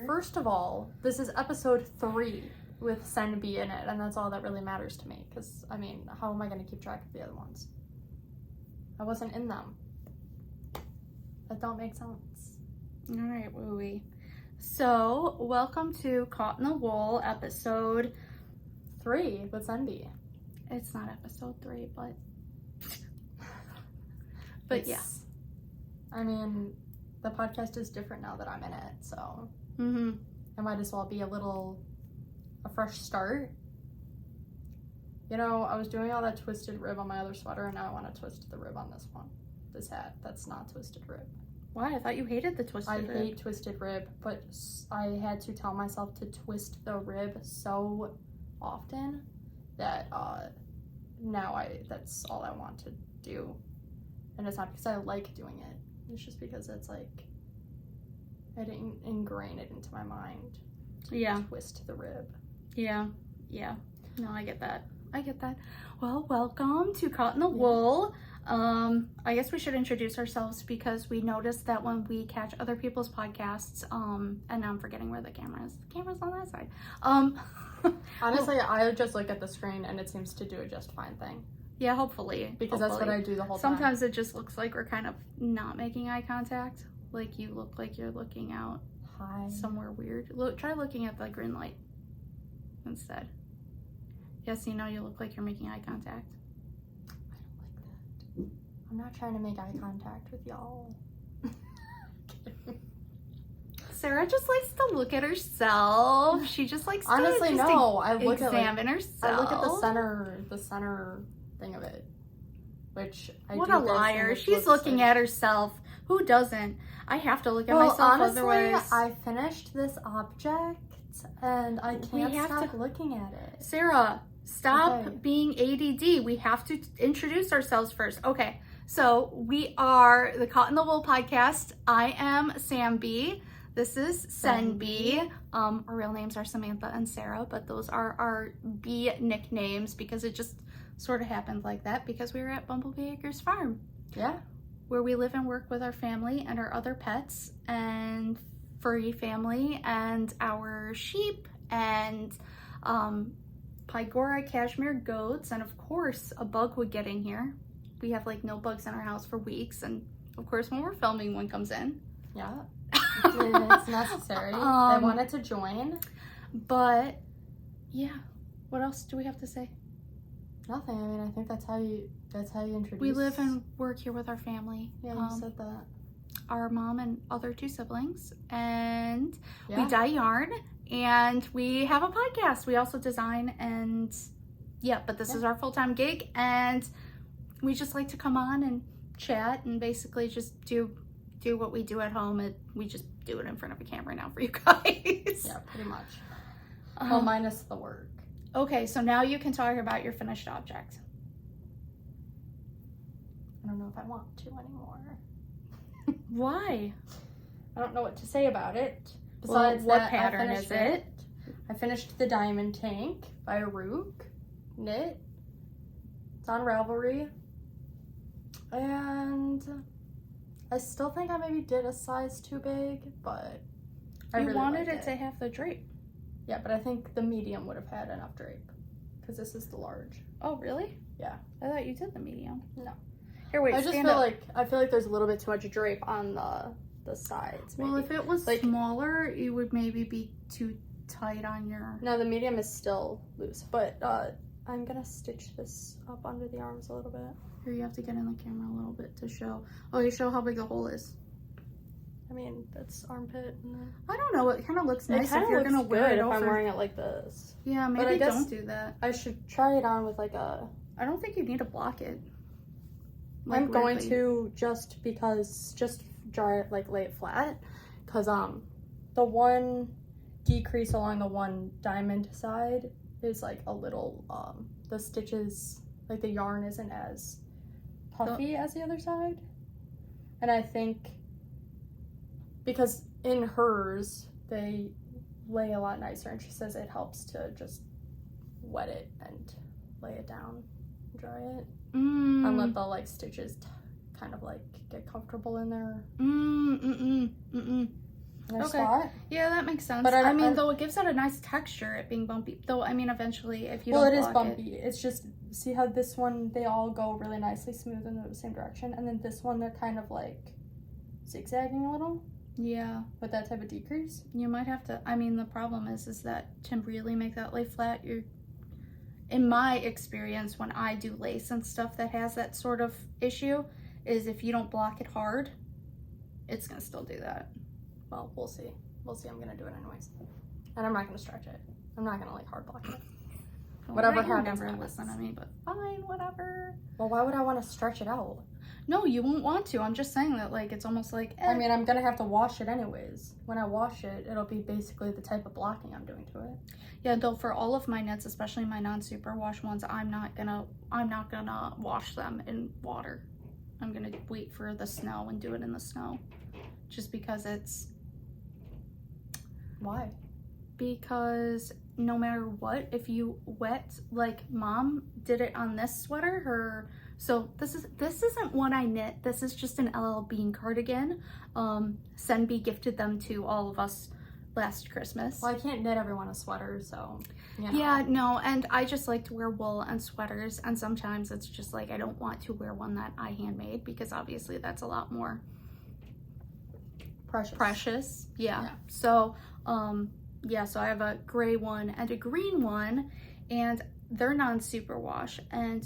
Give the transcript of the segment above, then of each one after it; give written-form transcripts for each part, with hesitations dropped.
First of all, this is episode 3 with Senbi in it, and that's all that really matters to me. Because, I mean, how am I going to keep track of the other ones? I wasn't in them. That don't make sense. All right, wooey. So, welcome to Caught in the Wool, episode 3 with Senbi. It's not episode 3, but yeah. I mean, the podcast is different now that I'm in it, so it might as well be a fresh start. You know, I was doing all that twisted rib on my other sweater, and now I want to twist the rib on this one. This hat, that's not twisted rib. Why? I thought you hated the twisted rib. I hate twisted rib, but I had to tell myself to twist the rib so often that now that's all I want to do. And it's not because I like doing it. It's just because it's like I didn't ingrain it into my mind to twist the rib. Yeah. No, I get that. Well, welcome to Caught in the Wool. I guess we should introduce ourselves because we noticed that when we catch other people's podcasts, and now I'm forgetting where the camera is. The camera's on that side. Honestly, I just look at the screen and it seems to do a just fine thing. Yeah, hopefully. Because that's what I do the whole time. Sometimes it just looks like we're kind of not making eye contact. Like you look like you're looking out somewhere weird. Try looking at the green light instead. Yes, you know you look like you're making eye contact. I don't like that. I'm not trying to make eye contact with y'all. Sarah just likes to look at herself. She just likes to honestly no. I look examine herself. I look at the center thing of it, which I what do a liar. She's looking at herself. Who doesn't? I have to look at myself honestly, otherwise. I finished this object and I can't stop looking at it. Sarah, stop being ADD. We have to introduce ourselves first. Okay, so we are the Caught in the Wool podcast. I am Sam B. This is Senbi. Our real names are Samantha and Sarah, but those are our B nicknames because it just sort of happened like that because we were at Bumblebee Acres farm. Yeah. Where we live and work with our family and our other pets and furry family and our sheep and Pygora cashmere goats, and of course a bug would get in here. We have like no bugs in our house for weeks, and of course when we're filming one comes in. Yeah. It's necessary. They wanted to join. But yeah, what else do we have to say? Nothing. I mean, I think that's how you introduce. We live and work here with our family. Yeah, you said that. Our mom and other 2 siblings, and we dye yarn, and we have a podcast. We also design, and but this is our full-time gig, and we just like to come on and chat and basically just do what we do at home, and we just do it in front of a camera now for you guys. Yeah, pretty much. Well, minus the work. Okay, so now you can talk about your finished object. I don't know if I want to anymore. Why? I don't know what to say about it. Besides what pattern is it? I finished the diamond tank by Ruke knit. It's on Ravelry. And I still think I maybe did a size too big, but I really wanted it to have the drape. Yeah, but I think the medium would have had enough drape because this is the large. Oh, really? Yeah. I thought you did the medium. No. Here, wait. I just feel like there's a little bit too much drape on the sides. Maybe. Well, if it was like smaller, it would maybe be too tight on your. No, the medium is still loose, but I'm gonna stitch this up under the arms a little bit. Here, you have to get in the camera a little bit to show. Oh, you show how big the hole is. I mean, that's armpit. And then... I don't know. It kind of looks nice if you're gonna wear it over. If I'm wearing it like this. Yeah, maybe but I guess don't do that. I should try it on with like a. I don't think you need to block it. Like, I'm going to just dry it, like lay it flat, because the one decrease along the one diamond side is like a little the stitches, like the yarn isn't as puffy as the other side, and I think because in hers they lay a lot nicer, and she says it helps to just wet it and lay it down, dry it. And let the like stitches kind of like get comfortable in there. nice spot. Yeah, that makes sense. But I mean, though, it gives it a nice texture, it being bumpy. Though, I mean, eventually, if you don't block it... Well, it is bumpy. It's just, see how this one, they all go really nicely smooth in the same direction. And then this one, they're kind of like zigzagging a little. Yeah. With that type of decrease. You might have to, I mean, the problem is that to really make that lay flat, you're... In my experience, when I do lace and stuff that has that sort of issue, is if you don't block it hard, it's going to still do that. Well, we'll see. We'll see. I'm going to do it anyways. And I'm not going to stretch it. I'm not going to, like, hard block it. Well, whatever happens, never listen to me, but fine, whatever. Well, why would I want to stretch it out? No, you won't want to. I'm just saying that, like, it's almost like... I mean, I'm going to have to wash it anyways. When I wash it, it'll be basically the type of blocking I'm doing to it. Yeah, though for all of my knits, especially my non-super wash ones, I'm not gonna wash them in water. I'm gonna wait for the snow and do it in the snow. Just because it's... Why? Because no matter what, if you wet, like Mom did it on this sweater, so this isn't what I knit. This is just an LL Bean cardigan. Senbi gifted them to all of us last Christmas. Well, I can't knit everyone a sweater, so you know. Yeah, no, and I just like to wear wool and sweaters, and sometimes it's just like I don't want to wear one that I handmade because obviously that's a lot more precious. Yeah. So yeah, so I have a gray one and a green one, and they're non-super wash. And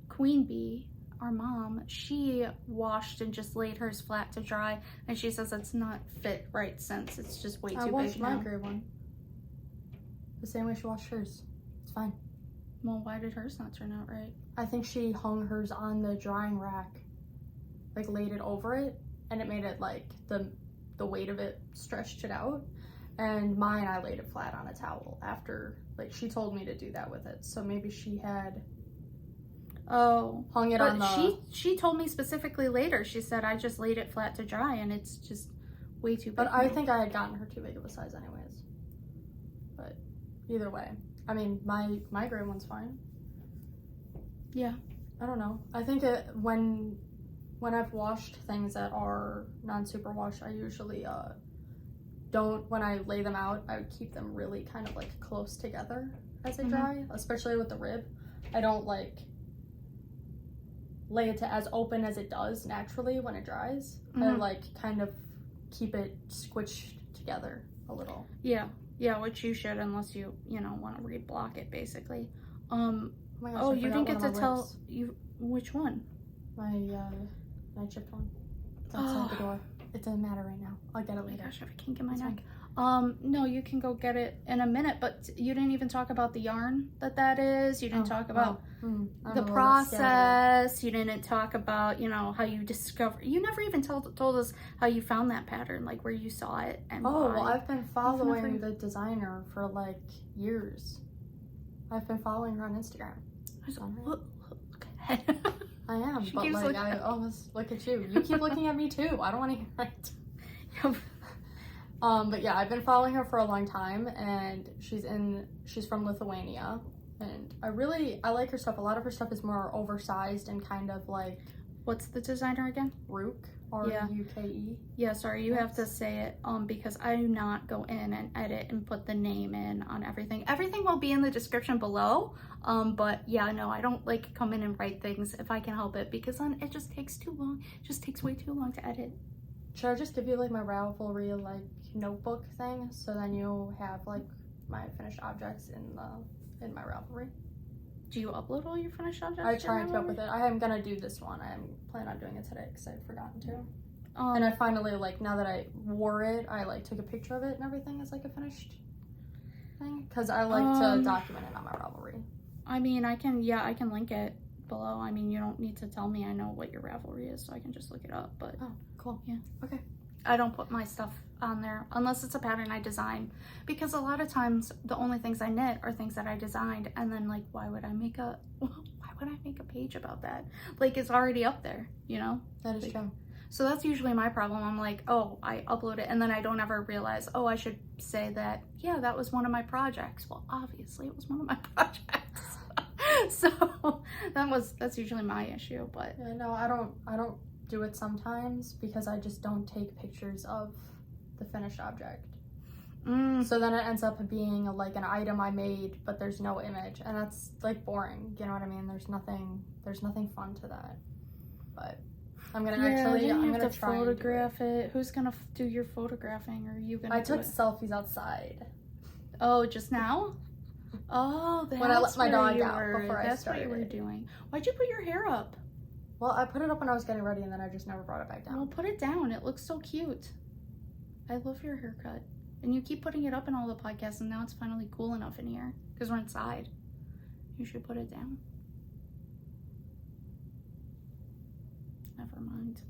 Queen Bee, our mom, she washed and just laid hers flat to dry, and she says it's not fit right since it's just way too big now. I washed my gray one the same way she washed hers. It's fine. Well, why did hers not turn out right? I think she hung hers on the drying rack, like laid it over it, and it made it like the weight of it stretched it out. And mine, I laid it flat on a towel after, like, she told me to do that with it. So maybe she had hung it on the... She told me specifically later. She said, I just laid it flat to dry, and it's just way too big. But I think I had gotten her too big of a size anyways. But either way. I mean, my gray one's fine. Yeah. I don't know. I think when I've washed things that are non-super wash, I usually... when I lay them out, I would keep them really kind of like close together as they dry, especially with the rib. I don't like lay it to as open as it does naturally when it dries. I like kind of keep it squished together a little. Yeah, which you should, unless you want to reblock it basically. Oh my gosh, you didn't get to tell you which one? My Nightshift one. It's outside the door. It doesn't matter right now. I'll get it later. Oh my gosh, I have a kink in my neck. No, you can go get it in a minute, but you didn't even talk about the yarn that is. You didn't talk about the process. You didn't talk about, how you discover. You never even told us how you found that pattern, like where you saw it and why. Well, I've been following the designer for like years. I've been following her on Instagram. Look ahead. I am, but like I almost look at you. You keep looking at me too. I don't want to hear it. But yeah, I've been following her for a long time, and she's from Lithuania, and I like her stuff. A lot of her stuff is more oversized and kind of like... What's the designer again? Ruke. R-U-K-E. Yeah, sorry, you have to say it because I do not go in and edit and put the name in on everything. Everything will be in the description below, but yeah, no, I don't like come in and write things if I can help it, because then it just takes too long. It just takes way too long to edit. Should I just give you like my Ravelry like notebook thing, so then you have like my finished objects in my Ravelry? Do you upload all your finished objects? I try and keep up with it. I am gonna do this one. I am planning on doing it today because I'd forgotten to. And I finally, like, now that I wore it, I like took a picture of it and everything as like a finished thing, because I like to document it on my Ravelry. I mean, I can link it below. I mean, you don't need to tell me. I know what your Ravelry is, so I can just look it up. But oh, cool. Yeah. Okay. I don't put my stuff on there unless it's a pattern I design, because a lot of times the only things I knit are things that I designed, and then like why would I make a page about that? Like, it's already up there, That is true. So that's usually my problem. I'm like, oh, I upload it, and then I don't ever realize, oh, I should say that, yeah, that was one of my projects. Well, obviously it was one of my projects. So that's usually my issue. But yeah, no, I don't do it sometimes because I just don't take pictures of the finished object. Mm. So then it ends up being like an item I made, but there's no image, and that's like boring. You know what I mean? There's nothing fun to that. But I'm gonna I'm gonna try and photograph it. Who's gonna do your photographing? Or are you gonna? I took selfies outside. Oh, just now? Oh, that's when I let my dog out before I started. That's what you were doing. Why'd you put your hair up? Well, I put it up when I was getting ready, and then I just never brought it back down. Well, put it down. It looks so cute. I love your haircut. And you keep putting it up in all the podcasts, and now it's finally cool enough in here. Because we're inside. You should put it down. Never mind.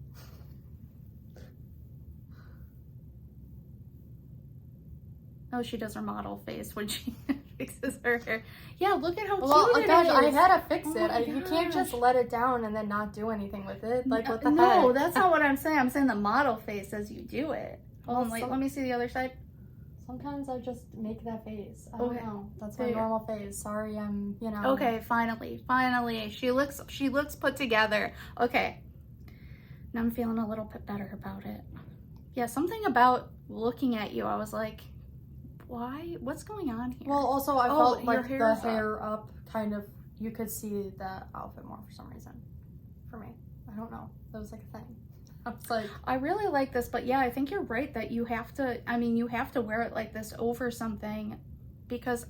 Oh, she does her model face when she fixes her hair. Yeah, look at how cute it is. I had to fix it. You can't just let it down and then not do anything with it. Like, what the heck? No, that's not what I'm saying. I'm saying the model face as you do it. Hold on, let me see the other side. Sometimes I just make that face. I don't know. That's my normal face. Sorry, I'm, you know. Okay, finally. She looks put together. Okay. Now I'm feeling a little bit better about it. Yeah, something about looking at you, I was like, why? What's going on here? Well, also I felt like the hair up kind of, you could see the outfit more for some reason. For me. I don't know. That was like a thing. I was like, I really like this, but yeah, I think you're right that you have to wear it like this over something, because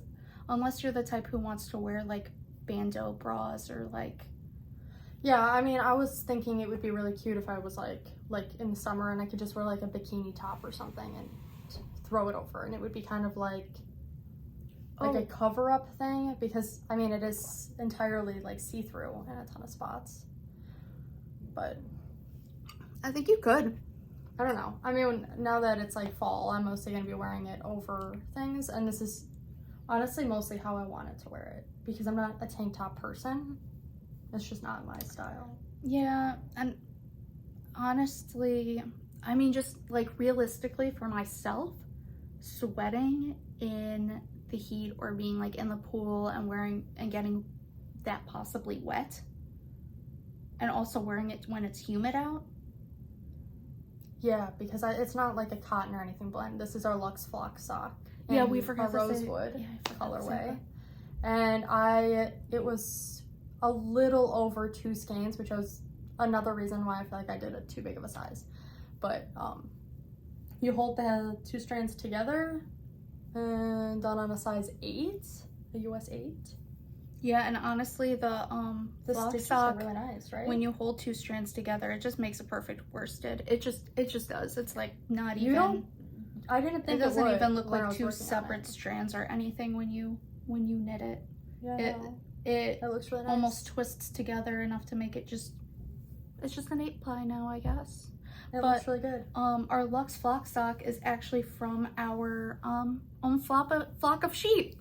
unless you're the type who wants to wear like bandeau bras or like. Yeah, I mean, I was thinking it would be really cute if I was like in the summer and I could just wear like a bikini top or something and throw it over, and it would be kind of like a cover-up thing, because I mean it is entirely like see-through in a ton of spots. But I think you could. I don't know. I mean, now that it's like fall, I'm mostly gonna be wearing it over things, and this is honestly mostly how I wanted to wear it, because I'm not a tank top person. It's just not my style. Yeah, and honestly, I mean, just like realistically for myself, sweating in the heat or being like in the pool and wearing and getting that possibly wet, and also wearing it when it's humid out. Yeah, because it's not like a cotton or anything blend. This is our Luxe Flock Sock. Yeah, we forgot our Rosewood colorway. And it was a little over 2 skeins, which was another reason why I feel like I did it too big of a size. But you hold the 2 strands together and done on a size 8, a US 8. Yeah, and honestly, the flock sock, are really nice, right? when you hold 2 strands together, it just makes a perfect worsted. It just does. It's like not even. I didn't think it doesn't even look like 2 separate strands or anything when you knit it. Yeah, it looks really nice. Almost twists together enough to make it just. It's just an 8-ply now, I guess. It looks really good. Our Luxe Flock Sock is actually from our own flock of sheep.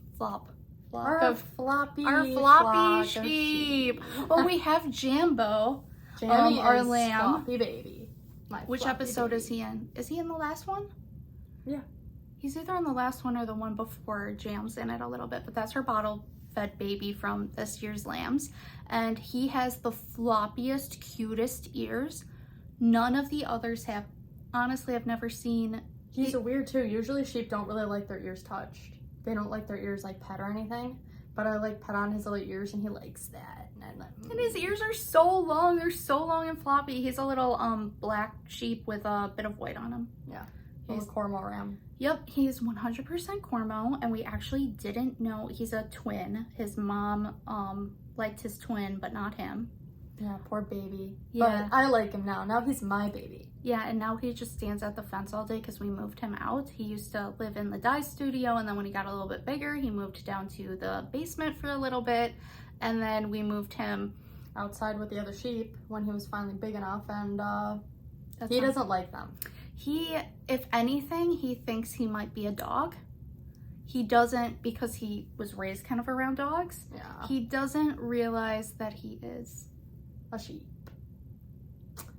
Our floppy sheep. Well, we have Jambo, Jammy our is lamb. Floppy baby. Which episode is he in? Is he in the last one? Yeah. He's either in the last one or the one before. Jam's in it a little bit, but that's her bottle-fed baby from this year's lambs. And he has the floppiest, cutest ears. None of the others have. Honestly, I've never seen. He's weird too. Usually sheep don't really like their ears touched. They don't like their ears like pet or anything, but I like pet on his little ears and he likes that. And his ears are so long. They're so long and floppy. He's a little black sheep with a bit of white on him. Yeah, he's a Cormo ram. Yep, he's 100% Cormo, and we actually didn't know he's a twin. His mom liked his twin, but not him. Yeah, poor baby. Yeah. But I like him now. Now he's my baby. Yeah, and now he just stands at the fence all day because we moved him out. He used to live in the dye studio, and then when he got a little bit bigger, he moved down to the basement for a little bit, and then we moved him outside with the other sheep when he was finally big enough, and he doesn't like them. He, if anything, he thinks he might be a dog. He doesn't, because he was raised kind of around dogs. Yeah. He doesn't realize that he is a sheep.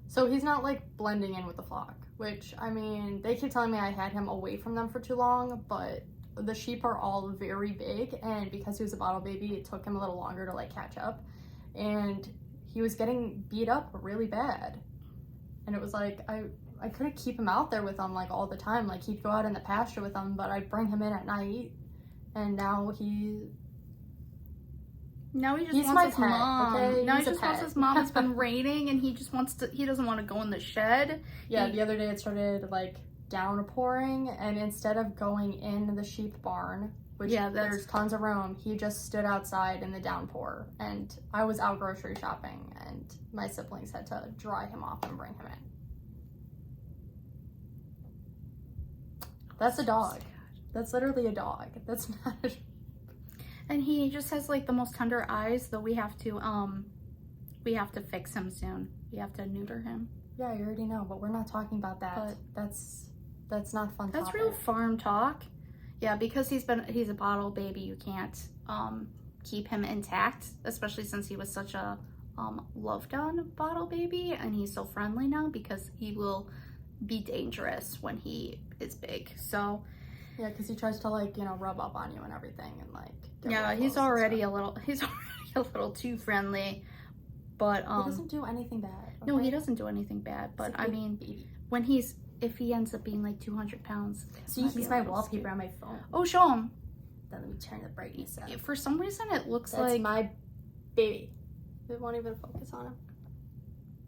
So he's not like blending in with the flock, which, I mean, they keep telling me I had him away from them for too long, but the sheep are all very big, and because he was a bottle baby, it took him a little longer to like catch up, and he was getting beat up really bad. And it was like, I couldn't keep him out there with them like all the time. Like he'd go out in the pasture with them, but I'd bring him in at night, and now he just wants his mom. Okay? Now he just wants his mom. It's been raining, and he doesn't want to go in the shed. Yeah, the other day it started like downpouring, and instead of going in the sheep barn, which there's tons of room, he just stood outside in the downpour, and I was out grocery shopping, and my siblings had to dry him off and bring him in. That's a dog. That's literally a dog. That's not a... And he just has like the most tender eyes, though we have to fix him soon. We have to neuter him. Yeah, you already know, but we're not talking about that. But that's not fun. That's real farm talk. Yeah, because he's a bottle baby, you can't keep him intact, especially since he was such a loved on bottle baby, and he's so friendly now because he will be dangerous when he is big. So yeah, because he tries to like, you know, rub up on you and everything, and like he's already a little too friendly, but he doesn't do anything bad. Okay? No, he doesn't do anything bad, but I mean baby. When if he ends up being like 200 pounds. See, he's my wallpaper on my phone. Oh, show him. Then let me turn the brightness up. For some reason, it looks That's like my baby. It won't even focus on him.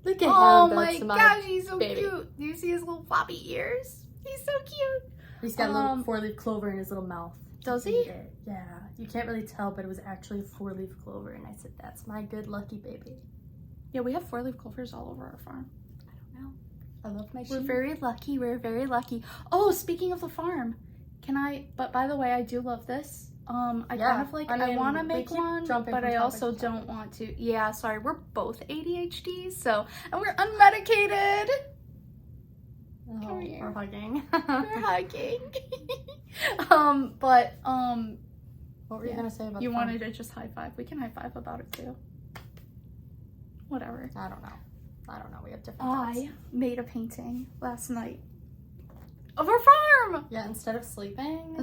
Look at him. Oh my gosh, he's so cute. Do you see his little floppy ears? He's so cute. He's got a little 4-leaf clover in his little mouth. Does he? Yeah. You can't really tell, but it was actually a 4-leaf clover, and I said, that's my good lucky baby. Yeah, we have 4-leaf clovers all over our farm. I love my sheep. We're very lucky. We're very lucky. Oh, speaking of the farm, but by the way, I do love this. I kind of like, I want to make one, but I also don't want to. Yeah, sorry. We're both ADHD, and we're unmedicated. Oh, we're hugging. We're hugging. What were you going to say about you wanted to just high five. We can high five about it too. Whatever. I don't know. We have different thoughts. I made a painting last night of our farm. Yeah, instead of sleeping.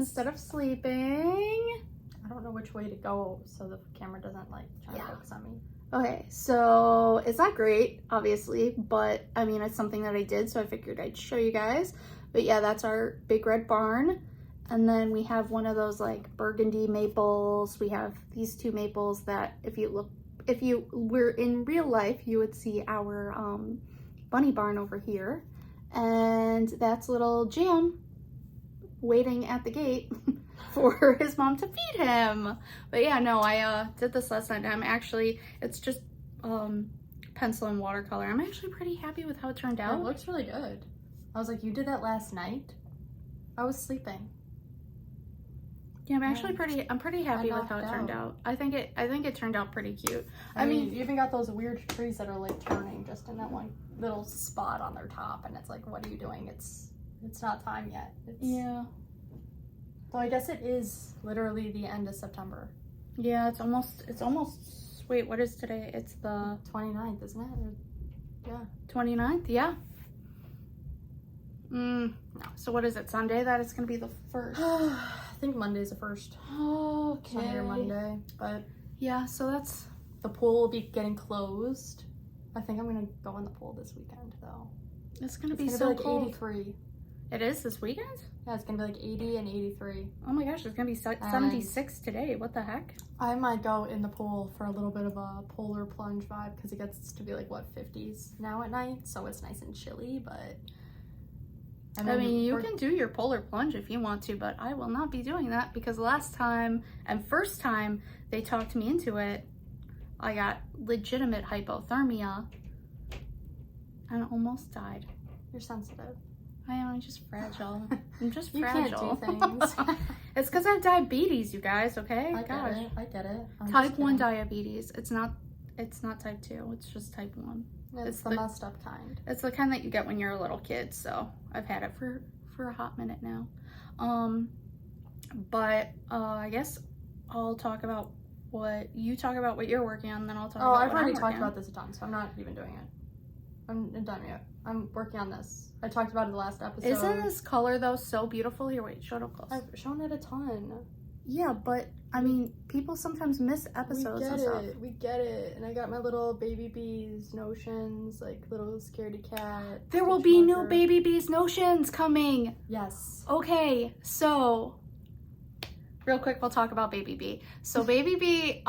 I don't know which way to go so the camera doesn't like try to focus on me. Okay, so it's not great, obviously, but I mean, it's something that I did, so I figured I'd show you guys. But yeah, that's our big red barn. And then we have one of those like burgundy maples. We have these two maples that if you were in real life, you would see our bunny barn over here. And that's little Jam waiting at the gate for his mom to feed him. But yeah, no, I did this last night. It's just pencil and watercolor. I'm actually pretty happy with how it turned out. It looks really good. I was like, you did that last night? I was sleeping. Yeah, I'm pretty happy with how it turned out. I think it turned out pretty cute. I mean, you even got those weird trees that are like turning just in that one little spot on their top, and it's like, what are you doing? It's not time yet. Yeah. So I guess it is literally the end of September. Yeah, it's almost, wait, what is today? It's the 29th, isn't it? Yeah. 29th, yeah. No. So what is it, Sunday? That is going to be the 1st. I think Monday's the 1st. Okay. Sunday or Monday. But yeah, so that's... The pool will be getting closed. I think I'm going to go in the pool this weekend, though. It's going to be so like cold. 83. It is this weekend? Yeah, it's going to be like 80 and 83. Oh my gosh, it's going to be 76 today. What the heck? I might go in the pool for a little bit of a polar plunge vibe because it gets to be like, what, 50s now at night? So it's nice and chilly, but... I mean, you can do your polar plunge if you want to, but I will not be doing that because last time and first time they talked me into it, I got legitimate hypothermia and almost died. You're sensitive. I am. I'm just fragile. I'm just you fragile. Can't do things. It's because I have diabetes, you guys. Okay. I get it. Type 1 diabetes. It's not type 2. It's just type 1. It's the messed up kind. It's the kind that you get when you're a little kid. So I've had it for a hot minute now. But I guess I'll talk about what you're working on, then I'll talk about what I've already talked on. about this a ton, so I'm not even doing it. I'm done yet. I'm working on this. I talked about it in the last episode. Isn't this color though so beautiful? Here, wait, show it up close. I've shown it a ton. Yeah, but I mean, people sometimes miss episodes and stuff. We get it. And I got my little baby bees notions, like little scaredy cat. There will be new baby bees notions coming. Yes. Okay, so real quick, we'll talk about Baby B. So Baby B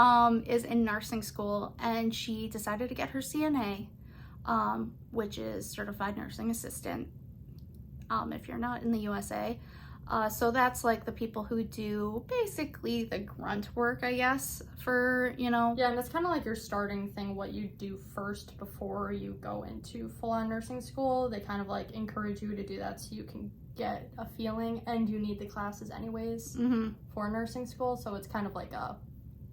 is in nursing school, and she decided to get her CNA, which is Certified Nursing Assistant, if you're not in the USA. So that's like the people who do basically the grunt work, I guess, for, you know. Yeah, and it's kind of like your starting thing, what you do first before you go into full-on nursing school. They kind of like encourage you to do that so you can get a feeling, and you need the classes anyways for nursing school. So it's kind of like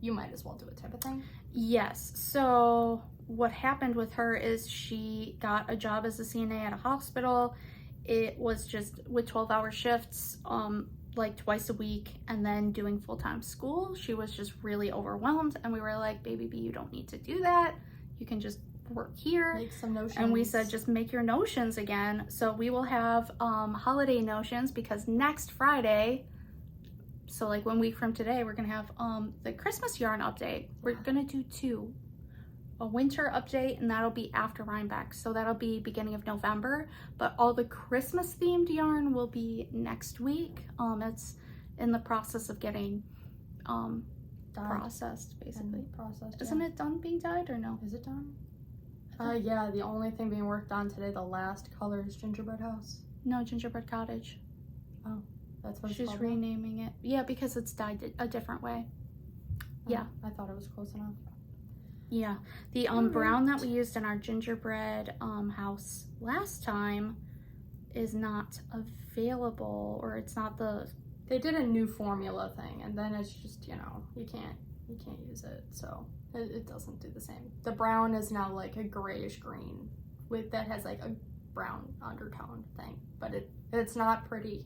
you might as well do it type of thing. Yes. So what happened with her is she got a job as a CNA at a hospital. It was just with 12-hour shifts, like twice a week, and then doing full-time school. She was just really overwhelmed, and we were like, Baby B, you don't need to do that. You can just work here. Make some notions. And we said, just make your notions again. So we will have holiday notions, because next Friday, so like 1 week from today, we're gonna have the Christmas yarn update. We're gonna do 2. A winter update, and that'll be after Rhinebeck, so that'll be beginning of November. But all the Christmas themed yarn will be next week. It's in the process of getting processed, basically. Processed. Isn't it done being dyed, or no? Is it done? Yeah, the only thing being worked on today, the last color, is Gingerbread House. No, Gingerbread Cottage. Oh, that's what it's She's called renaming it. Yeah, because it's dyed a different way. Yeah. I thought it was close enough. Yeah, the brown that we used in our gingerbread house last time is not available, or it's not the. They did a new formula thing, and then it's just, you know, you can't use it, so it doesn't do the same. The brown is now like a grayish green that has like a brown undertone thing, but it's not pretty.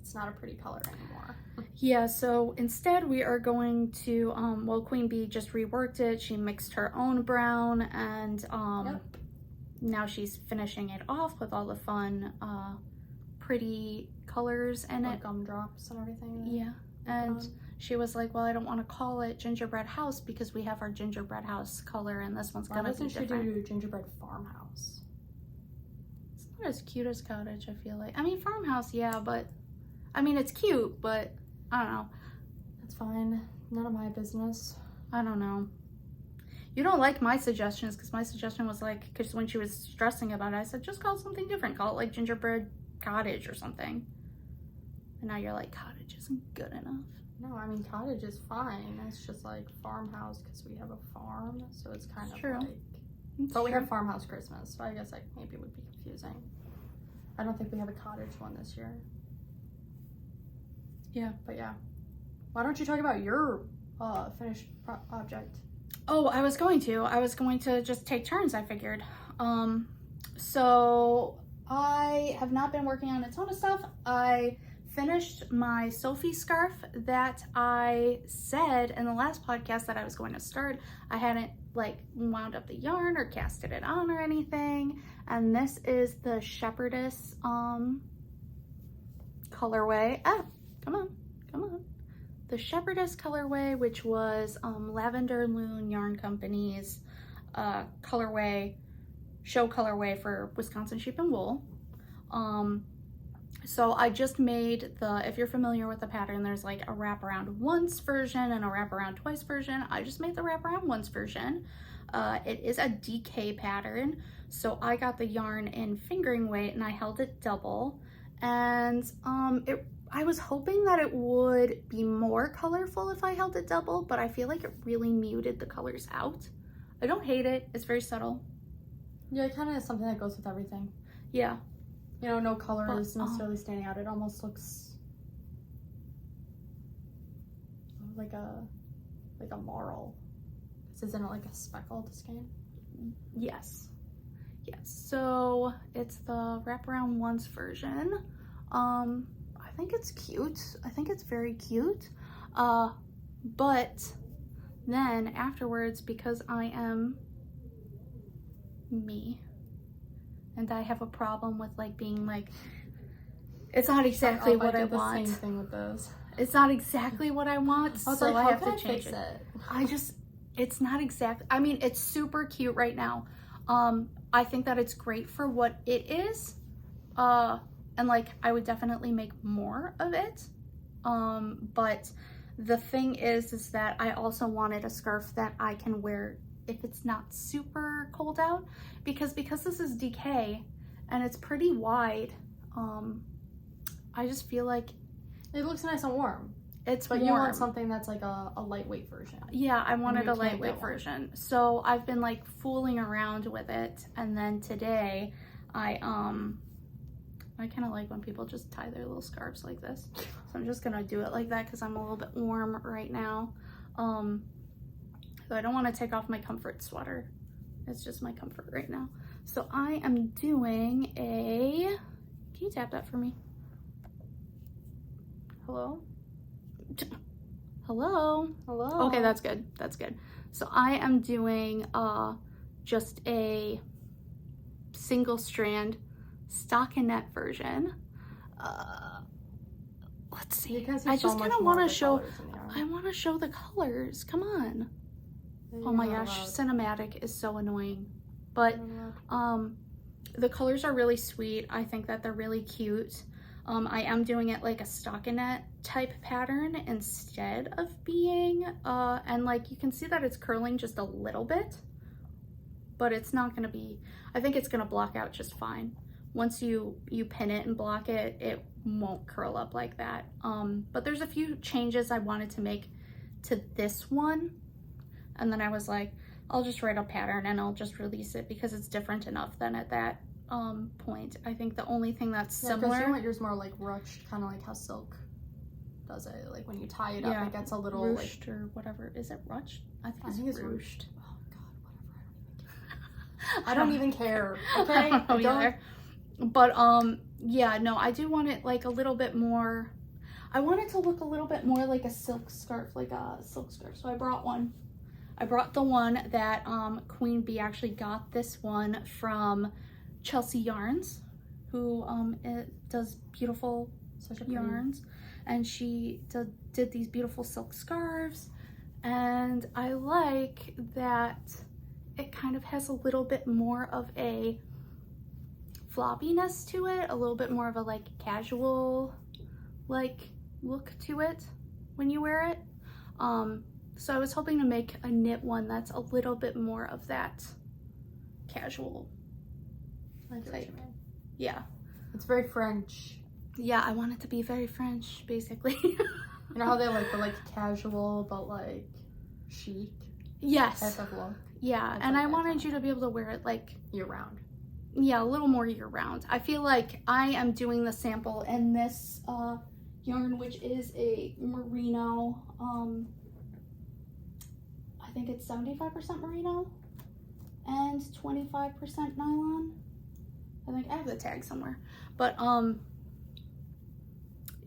It's not a pretty color anymore. Yeah, so instead we are going to, well, Queen Bee just reworked it. She mixed her own brown, and now she's finishing it off with all the fun, pretty colors in it. Gumdrops and everything. Yeah, and she was like, well, I don't want to call it Gingerbread House because we have our Gingerbread House color, and this one's gonna be different. Why doesn't she do Gingerbread Farmhouse? It's not as cute as Cottage, I feel like. I mean, Farmhouse, yeah, but I mean, it's cute, but I don't know. That's fine. None of my business. I don't know. You don't like my suggestions, because my suggestion was like, because when she was stressing about it, I said, just call it something different. Call it like Gingerbread Cottage or something. And now you're like, Cottage isn't good enough. No, I mean, Cottage is fine. It's just like Farmhouse, because we have a farm, so it's kind of like. But we have Farmhouse Christmas, so I guess like maybe it would be confusing. I don't think we have a Cottage one this year. Yeah. But yeah. Why don't you talk about your finished object? Oh, I was going to just take turns, I figured. So I have not been working on a ton of stuff. I finished my Sophie scarf that I said in the last podcast that I was going to start. I hadn't like wound up the yarn or casted it on or anything. And this is the Shepherdess colorway. Come on. The Shepherdess colorway, which was Lavender Lune Yarn Company's colorway, show colorway for Wisconsin Sheep and Wool. So I just made if you're familiar with the pattern, there's like a wraparound once version and a wraparound twice version. I just made the wraparound once version. It is a DK pattern. So I got the yarn in fingering weight and I held it double. And I was hoping that it would be more colorful if I held it double, but I feel like it really muted the colors out. I don't hate it. It's very subtle. Yeah, it kind of is something that goes with everything. Yeah. You know, no color is necessarily standing out. It almost looks like a marl. Isn't it like a speckled skein? Yes. So it's the wraparound once version. I think it's cute. I think it's very cute. But then afterwards, because I am me, and I have a problem with like being like, it's not exactly what I want. Same thing with those. It's not exactly what I want, so I have to change it. It's not exact. I mean, it's super cute right now. I think that it's great for what it is. And like, I would definitely make more of it. But the thing is that I also wanted a scarf that I can wear if it's not super cold out, because this is DK and it's pretty wide. I just feel like it looks nice and warm. But warm. You want something that's like a lightweight version. Yeah, I wanted a lightweight version. So I've been like fooling around with it, and then today I kind of like when people just tie their little scarves like this. So I'm just gonna do it like that because I'm a little bit warm right now. So I don't want to take off my comfort sweater. It's just my comfort right now. So I am doing a, can you tap that for me? Hello? Hello? Hello? Okay, that's good. That's good. So I am doing just a single strand stockinette version. Let's see. I just kind of want to show, I want to show the colors. Come on. Oh my gosh, cinematic is so annoying. But the colors are really sweet. I think that they're really cute. I am doing it like a stockinette type pattern instead of being, and like you can see that it's curling just a little bit, but it's not gonna be, I think it's gonna block out just fine. Once you pin it and block it, it won't curl up like that. But there's a few changes I wanted to make to this one. And then I was like, I'll just write a pattern and I'll just release it because it's different enough than at that point. I think the only thing that's similar. Because you want yours more like ruched, kind of like how silk does it. Like when you tie it up, it gets a little ruched or whatever. Is it ruched? I think it's ruched. Oh God, whatever. I don't even care. Okay, I don't know either. But yeah, no, I do want it like a little bit more. I want it to look a little bit more like a silk scarf, like a silk scarf. So I brought one. I brought the one that Queen Bee actually got this one from Chelsea Yarns, who does beautiful yarns, and she did these beautiful silk scarves, and I like that it kind of has a little bit more of a floppiness to it, a little bit more of a like casual like look to it when you wear it. So I was hoping to make a knit one that's a little bit more of that casual type. Yeah. It's very French. Yeah, I want it to be very French, basically. You know how they like the like casual but like chic? Yes. Type of look. Yeah, and I wanted you to be able to wear it like year round. Yeah, a little more year round. I feel like I am doing the sample in this yarn, which is a merino. I think it's 75% merino and 25% nylon. I think I have the tag somewhere. But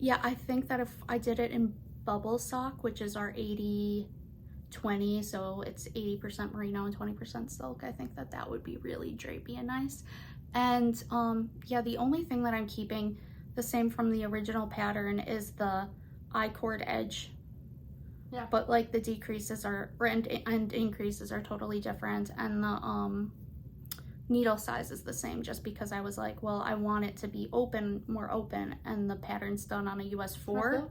yeah, I think that if I did it in bubble sock, which is our 80-20, so it's 80% merino and 20% silk, I think that that would be really drapey and nice. And yeah, the only thing that I'm keeping the same from the original pattern is the I-cord edge. Yeah. But like the decreases are and increases are totally different, and the needle size is the same, just because I was like, well, I want it to be open, more open, and the pattern's done on a US 4. Okay.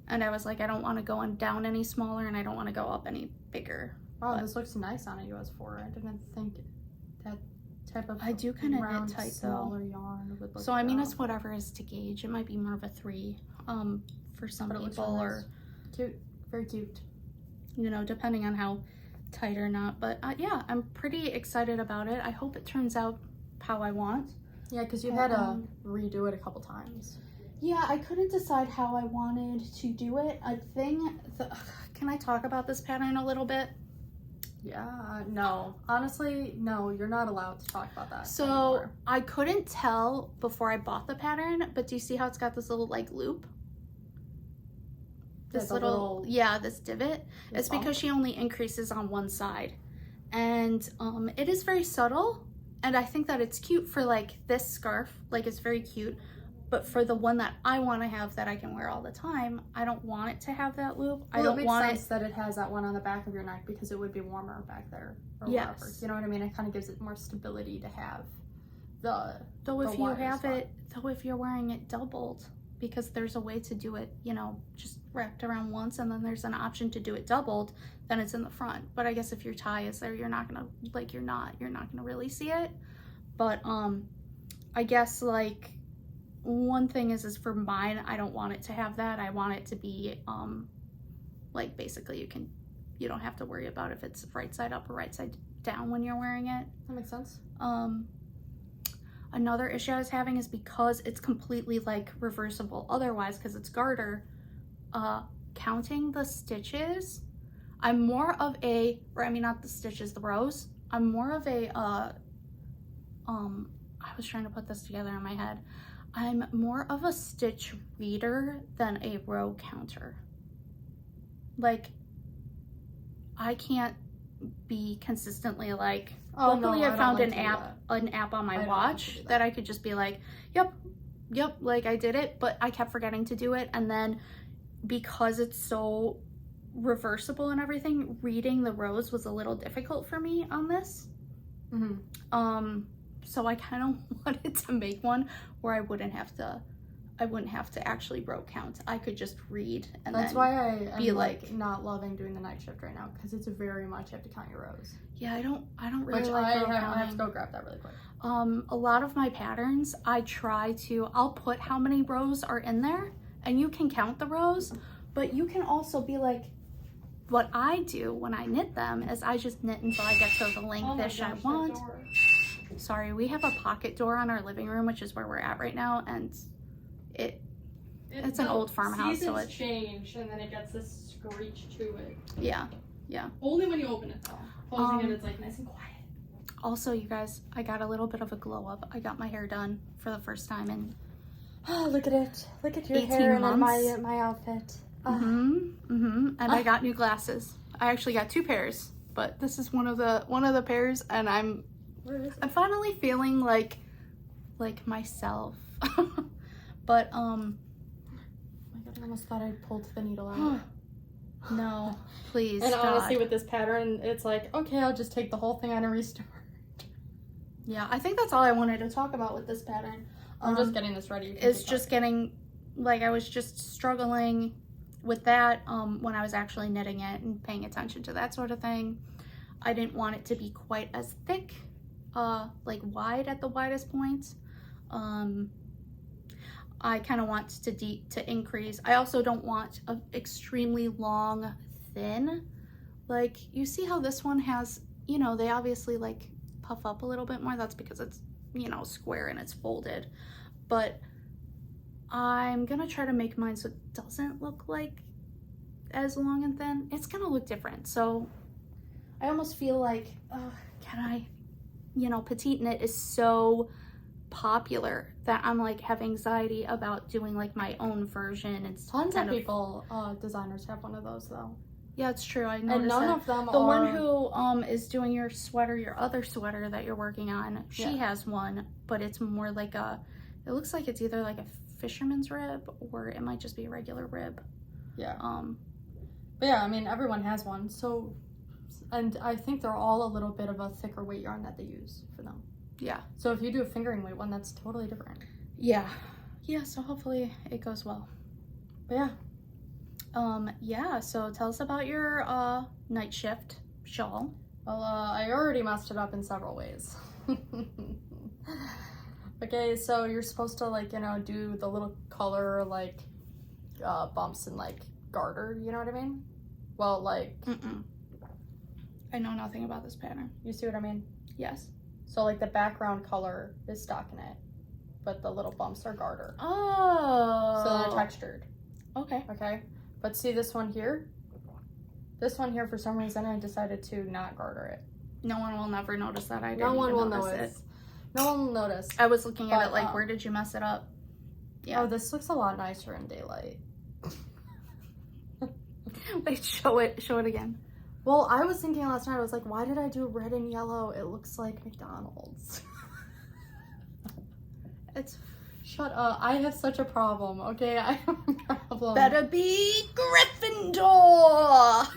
And I was like, I don't want to go down any smaller, and I don't want to go up any bigger. Wow, this looks nice on a US 4. I didn't think that type of I do kind of knit tight smaller though. Yarn would look so I mean, it's whatever is to gauge. It might be more of a 3 for some people, nice. Or cute, very cute. You know, depending on how tight or not. But yeah, I'm pretty excited about it. I hope it turns out how I want. Yeah, because you had to redo it a couple times. Yeah, I couldn't decide how I wanted to do it. Can I talk about this pattern a little bit? Yeah, no. Honestly, no, you're not allowed to talk about that So anymore. I couldn't tell before I bought the pattern, but do you see how it's got this little like loop? This little this divot. It's because she only increases on one side. And it is very subtle, and I think that it's cute for like this scarf. Like, it's very cute. But for the one that I want to have that I can wear all the time, I don't want it to have that loop. Well, I don't want it makes sense that it has that one on the back of your neck because it would be warmer back there or yes. whatever. You know what I mean? It kind of gives it more stability to have the though if the you wire have spot. it, though if you're wearing it doubled, because there's a way to do it, you know, just wrapped around once and then there's an option to do it doubled, then it's in the front. But I guess if your tie is there, you're not gonna really see it. But I guess like one thing is for mine, I don't want it to have that. I want it to be like basically you don't have to worry about if it's right side up or right side down when you're wearing it. That makes sense. Another issue I was having is because it's completely like reversible otherwise, because it's garter, counting the stitches, I'm more of a, or I mean not the stitches, the rows, I'm more of a I was trying to put this together in my head. I'm more of a stitch reader than a row counter. Like, I can't be consistently like, luckily I found an app on my watch that I could just be like, yep, like I did it, but I kept forgetting to do it. And then because it's so reversible and everything, reading the rows was a little difficult for me on this. So I kind of wanted to make one where I wouldn't have to actually row count. I could just read, and that's then why I am be like not loving doing the night shift right now, because it's very much you have to count your rows. Yeah, I don't really Which like I row have counting. to go grab that really quick. A lot of my patterns, I'll put how many rows are in there, and you can count the rows, but you can also be like, what I do when I knit them is I just knit until I get to the length I want. Sorry, we have a pocket door on our living room, which is where we're at right now, and it's an old farmhouse, so it's change, and then it gets this screech to it. Yeah. Only when you open it though. Closing it, it's like nice and quiet. Also, you guys, I got a little bit of a glow up. I got my hair done for the first time in Look at it. Look at your 18 hair and months. my outfit. And I got new glasses. I actually got 2 pairs, but this is one of the pairs, and I'm finally feeling like myself. But Oh my god, I almost thought I pulled the needle out. no, please. And God. honestly, with this pattern, it's like, okay, I'll just take the whole thing on and restart. Yeah, I think that's all I wanted to talk about with this pattern. I'm just getting this ready. It's just getting, like, I was just struggling with that when I was actually knitting it and paying attention to that sort of thing. I didn't want it to be quite as thick, like wide at the widest points. I kind of want to increase. I also don't want an extremely long, thin. Like, you see how this one has, you know, they obviously like puff up a little bit more. That's because it's, you know, square and it's folded. But I'm gonna try to make mine so it doesn't look like as long and thin. It's gonna look different. So I almost feel like, can I, you know, Petite knit is so popular that I'm like have anxiety about doing like my own version. It's tons of people, designers have one of those though. Yeah, it's true. I noticed and none that. of them the are... one who is doing your sweater, your other sweater that you're working on, she has one, but it's more like it looks like it's either like a fisherman's rib or it might just be a regular rib. Yeah. But yeah, I mean, everyone has one. So, and I think they're all a little bit of a thicker weight yarn that they use for them. Yeah. So if you do a fingering weight one, that's totally different. Yeah. Yeah, so hopefully it goes well. But yeah. Yeah, so tell us about your Nightshift shawl. Well, I already messed it up in several ways. Okay, so you're supposed to, like, you know, do the little color, like, bumps and, like, garter, you know what I mean? Well, like... I know nothing about this pattern. You see what I mean? Yes. So, like, the background color is stockinette, but the little bumps are garter. Oh. So they're textured. Okay. Okay? But see this one here? This one here, for some reason, I decided to not garter it. No one will never notice that. I didn't No one will notice notice. it. No one will notice. I was looking at it like, where did you mess it up? Yeah. Oh, this looks a lot nicer in daylight. Wait, show it again. Well, I was thinking last night, I was like, why did I do red and yellow? It looks like McDonald's. It's shut up. I have such a problem, okay? I have a problem. Better be Gryffindor!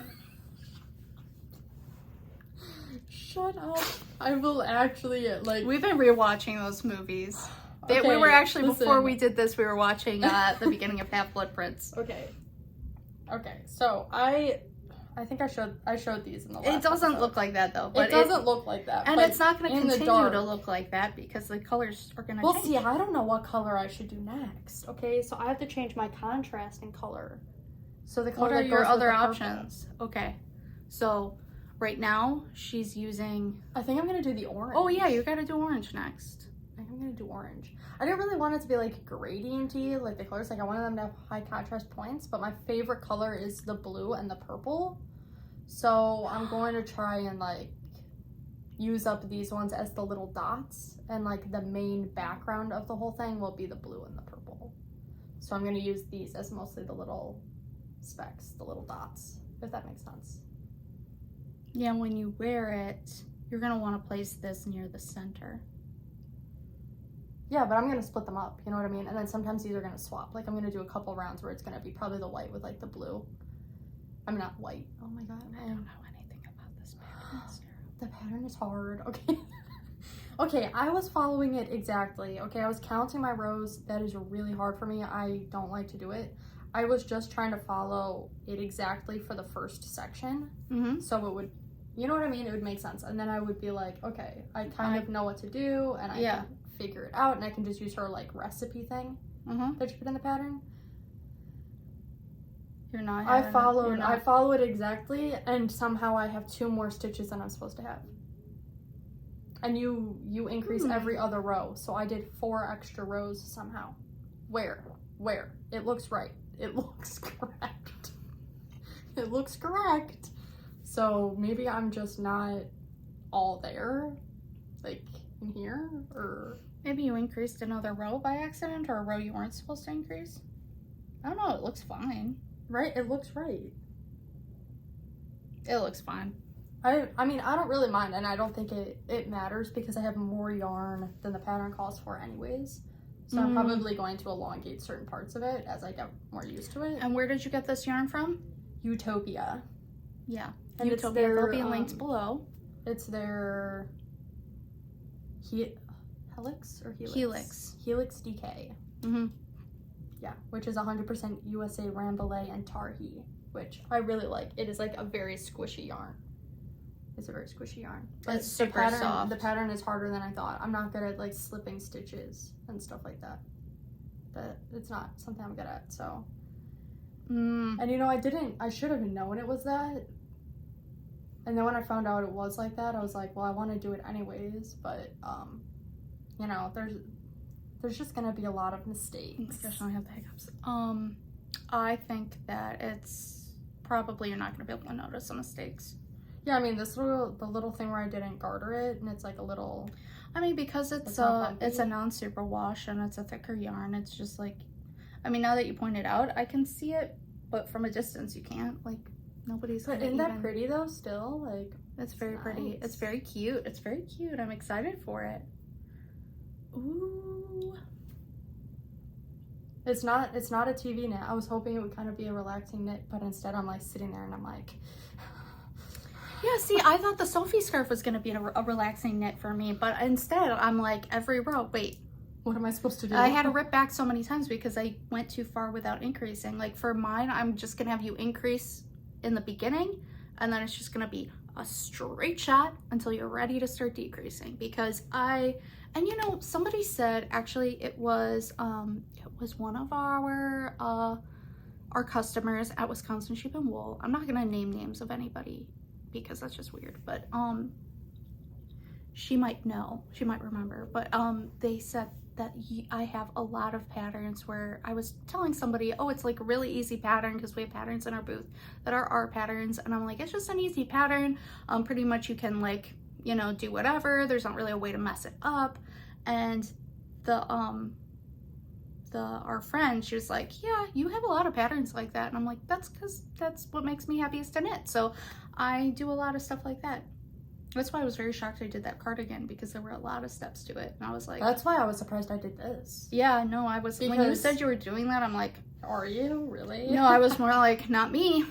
Shut up. I will actually, like... We've been rewatching those movies. Okay, we were actually, listen. before we did this, we were watching the beginning of Half-Blood Prince. Okay, so I think I showed these in the last It doesn't episode. look like that, though. But it doesn't look like that. And but it's not going to in the continue dark. to look like that because the colors are going to Well, change. see, I don't know what color I should do next, okay? So I have to change my contrasting color. So the color What are that your goes with other the purple. options? Okay. So, right now, she's using... I think I'm going to do the orange. Oh, yeah, you got to do orange next. I think I'm going to do orange. I didn't really want it to be, like, gradienty, like the colors. Like, I wanted them to have high contrast points, but my favorite color is the blue and the purple. So I'm going to try and, like, use up these ones as the little dots, and, like, the main background of the whole thing will be the blue and the purple. So I'm going to use these as mostly the little specks, the little dots, if that makes sense. Yeah, when you wear it, you're going to want to place this near the center. Yeah, but I'm going to split them up, you know what I mean? And then sometimes these are going to swap. Like, I'm going to do a couple rounds where it's going to be probably the white with, like, the blue. I'm not white. Oh my god. I don't know anything about this pattern, Sarah. The pattern is hard. Okay. Okay, I was following it exactly. Okay, I was counting my rows. That is really hard for me. I don't like to do it. I was just trying to follow it exactly for the first section. Mm-hmm. So it would, you know what I mean? It would make sense. And then I would be like, okay, I kind of know what to do, and I can figure it out, and I can just use her, like, recipe thing that you put in the pattern. You're not I follow it exactly, and somehow I have 2 more stitches than I'm supposed to have. And you increase every other row, so I did 4 extra rows somehow. Where? It looks right. It looks correct. It looks correct. So maybe I'm just not all there, like in here, or maybe you increased another row by accident, or a row you weren't supposed to increase. I don't know. It looks fine. Right? It looks right. It looks fine. I mean, I don't really mind, and I don't think it matters because I have more yarn than the pattern calls for anyways. So I'm probably going to elongate certain parts of it as I get more used to it. And where did you get this yarn from? Ewetopia. Yeah. And Ewetopia. it's their, They'll be linked below. It's their Helix or Helix? Helix. Helix DK. Mm-hmm. Yeah, which is 100% USA Rambouillet and Tarhi, which I really like. It is like a very squishy yarn. It's a very squishy yarn. But It's super soft. The pattern is harder than I thought. I'm not good at, like, slipping stitches and stuff like that. It's not something I'm good at, so. And you know, I should have known it was that. And then when I found out it was like that, I was like, well, I want to do it anyways, but you know, there's just gonna be a lot of mistakes. Especially have the hiccups. I think that it's probably you're not gonna be able to notice some mistakes. Yeah, I mean, the little thing where I didn't garter it, and it's like a little. I mean, because it's a non-super wash and it's a thicker yarn. It's just like, I mean, now that you point it out, I can see it, but from a distance you can't. Like, nobody's. But isn't that pretty though? Still, like, it's very pretty. It's very cute. It's very cute. I'm excited for it. Ooh. It's not a TV knit. I was hoping it would kind of be a relaxing knit, but instead I'm like sitting there and I'm like. Yeah, see, I thought the Sophie scarf was going to be a relaxing knit for me, but instead I'm like, every row, wait. What am I supposed to do? I had to rip back so many times because I went too far without increasing. Like, for mine, I'm just going to have you increase in the beginning, and then it's just going to be a straight shot until you're ready to start decreasing. Because and you know, somebody said, actually, it was one of our customers at Wisconsin Sheep and Wool. I'm not going to name names of anybody, because that's just weird, but she might know, she might remember, but they said that I have a lot of patterns where I was telling somebody, oh, it's like a really easy pattern because we have patterns in our booth that are our patterns, and I'm like, it's just an easy pattern, pretty much you can, like, you know, do whatever, there's not really a way to mess it up. And our friend, she was like, yeah, you have a lot of patterns like that. And I'm like, that's because that's what makes me happiest to knit. So I do a lot of stuff like that. That's why I was very shocked I did that cardigan, because there were a lot of steps to it. And I was like... That's why I was surprised I did this. Yeah, no, I was... When you said you were doing that, I'm like... Are you? Really? No, I was more like, not me.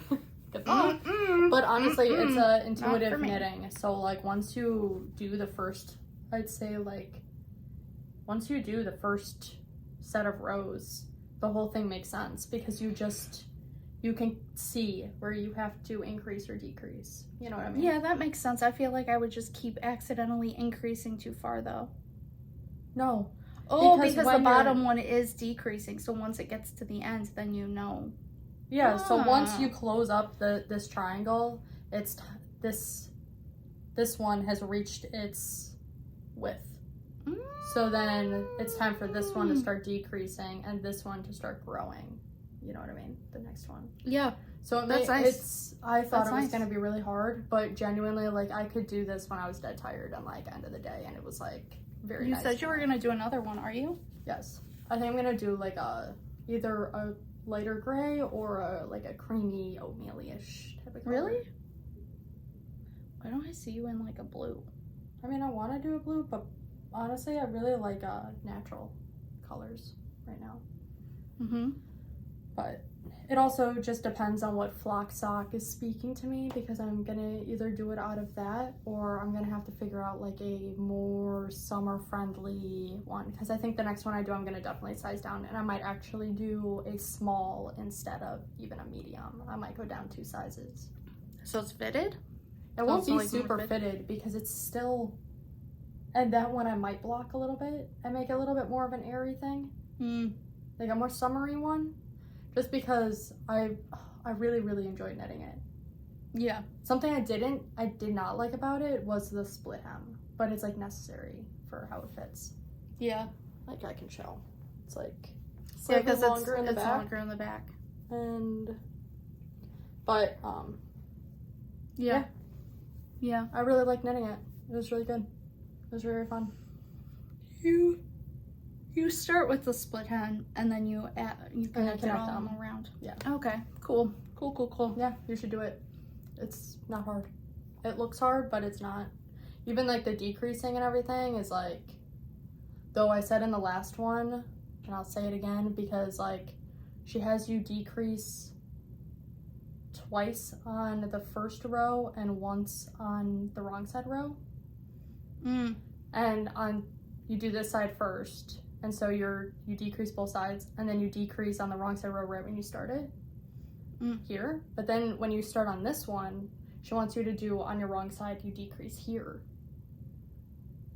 Good thought. But honestly, it's a intuitive knitting. So, like, once you do the first... I'd say, like... Once you do the first set of rows, the whole thing makes sense. Because you can see where you have to increase or decrease. You know what I mean? Yeah, that makes sense. I feel like I would just keep accidentally increasing too far, though. No. Oh, because the bottom one is decreasing. So once it gets to the end, then you know. Yeah, so once you close up this triangle, it's this one has reached its width. So then it's time for this one to start decreasing and this one to start growing. You know what I mean? The next one. Yeah. So that's nice. I thought it was going to be really hard, but genuinely, like, I could do this when I was dead tired and, like, end of the day, and it was, like, very nice. You said you were going to do another one, are you? Yes. I think I'm going to do, like, either a lighter gray or, like, a creamy oatmeal-ish type of color. Really? Why don't I see you in, like, a blue? I mean, I want to do a blue, but honestly, I really like natural colors right now. But it also just depends on what flock sock is speaking to me, because I'm gonna either do it out of that or I'm gonna have to figure out like a more summer friendly one, because I think the next one I do I'm gonna definitely size down, and I might actually do a small instead of even a medium. I might go down 2 sizes. So it's fitted? It won't be super fitted because it's still, and that one I might block a little bit and make it a little bit more of an airy thing. Like a more summery one. Just because I really, really enjoyed knitting it. Yeah. Something I did not like about it was the split hem. But it's, like, necessary for how it fits. Yeah. Like, I can show. It's, like, because it's longer in the back. Longer in the back. But, yeah. Yeah. I really liked knitting it. It was really good. It was very fun. You start with the split hem and then you connect it all around. Yeah. Okay. Cool. Cool. Yeah, you should do it. It's not hard. It looks hard, but it's not. Even like the decreasing and everything is like, though I said in the last one, and I'll say it again because like she has you decrease twice on the first row and once on the wrong side row. And you do this side first. And so you decrease both sides, and then you decrease on the wrong side row right when you start it, here. But then when you start on this one, she wants you to do on your wrong side, you decrease here.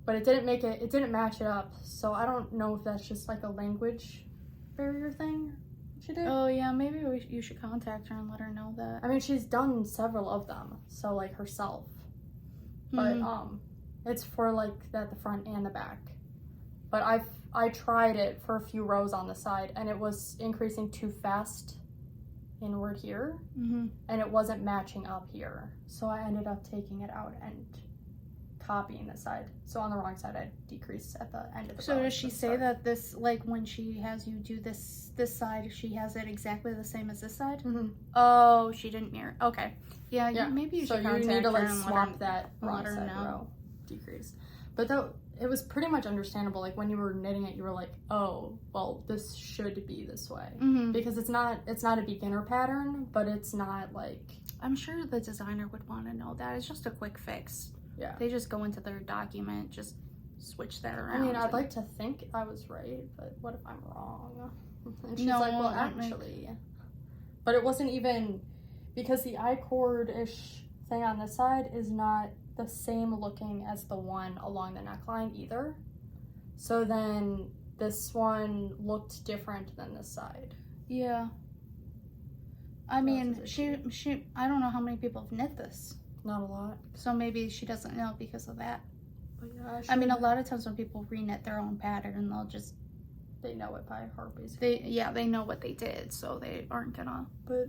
But it didn't match it up, so I don't know if that's just like a language barrier thing she did. Oh yeah, maybe you should contact her and let her know that. I mean, she's done several of them, so like herself. But it's for like the front and the back. But I tried it for a few rows on the side, and it was increasing too fast inward here, and it wasn't matching up here. So I ended up taking it out and copying the side. So on the wrong side, I decreased at the end of the row. So does she say that this, like when she has you do this side, she has it exactly the same as this side? Oh, she didn't mirror. Okay. Yeah. Maybe you should contact her. So you need to like swap that wrong side row decrease. But though, it was pretty much understandable. Like when you were knitting it, you were like, oh, well, this should be this way. Because it's not a beginner pattern, but it's not like... I'm sure the designer would want to know that. It's just a quick fix. Yeah. They just go into their document, just switch that around. I mean, I'd like to think I was right, but what if I'm wrong? And she's like, well, actually... But it wasn't even... Because the I-cord-ish thing on this side is not the same looking as the one along the neckline either. So then this one looked different than this side. Yeah. I mean, she I don't know how many people have knit this. Not a lot. So maybe she doesn't know because of that. But yeah, I mean, a lot of times when people reknit their own pattern, they'll just... They know it by heart, basically. They know what they did, so they aren't gonna... But,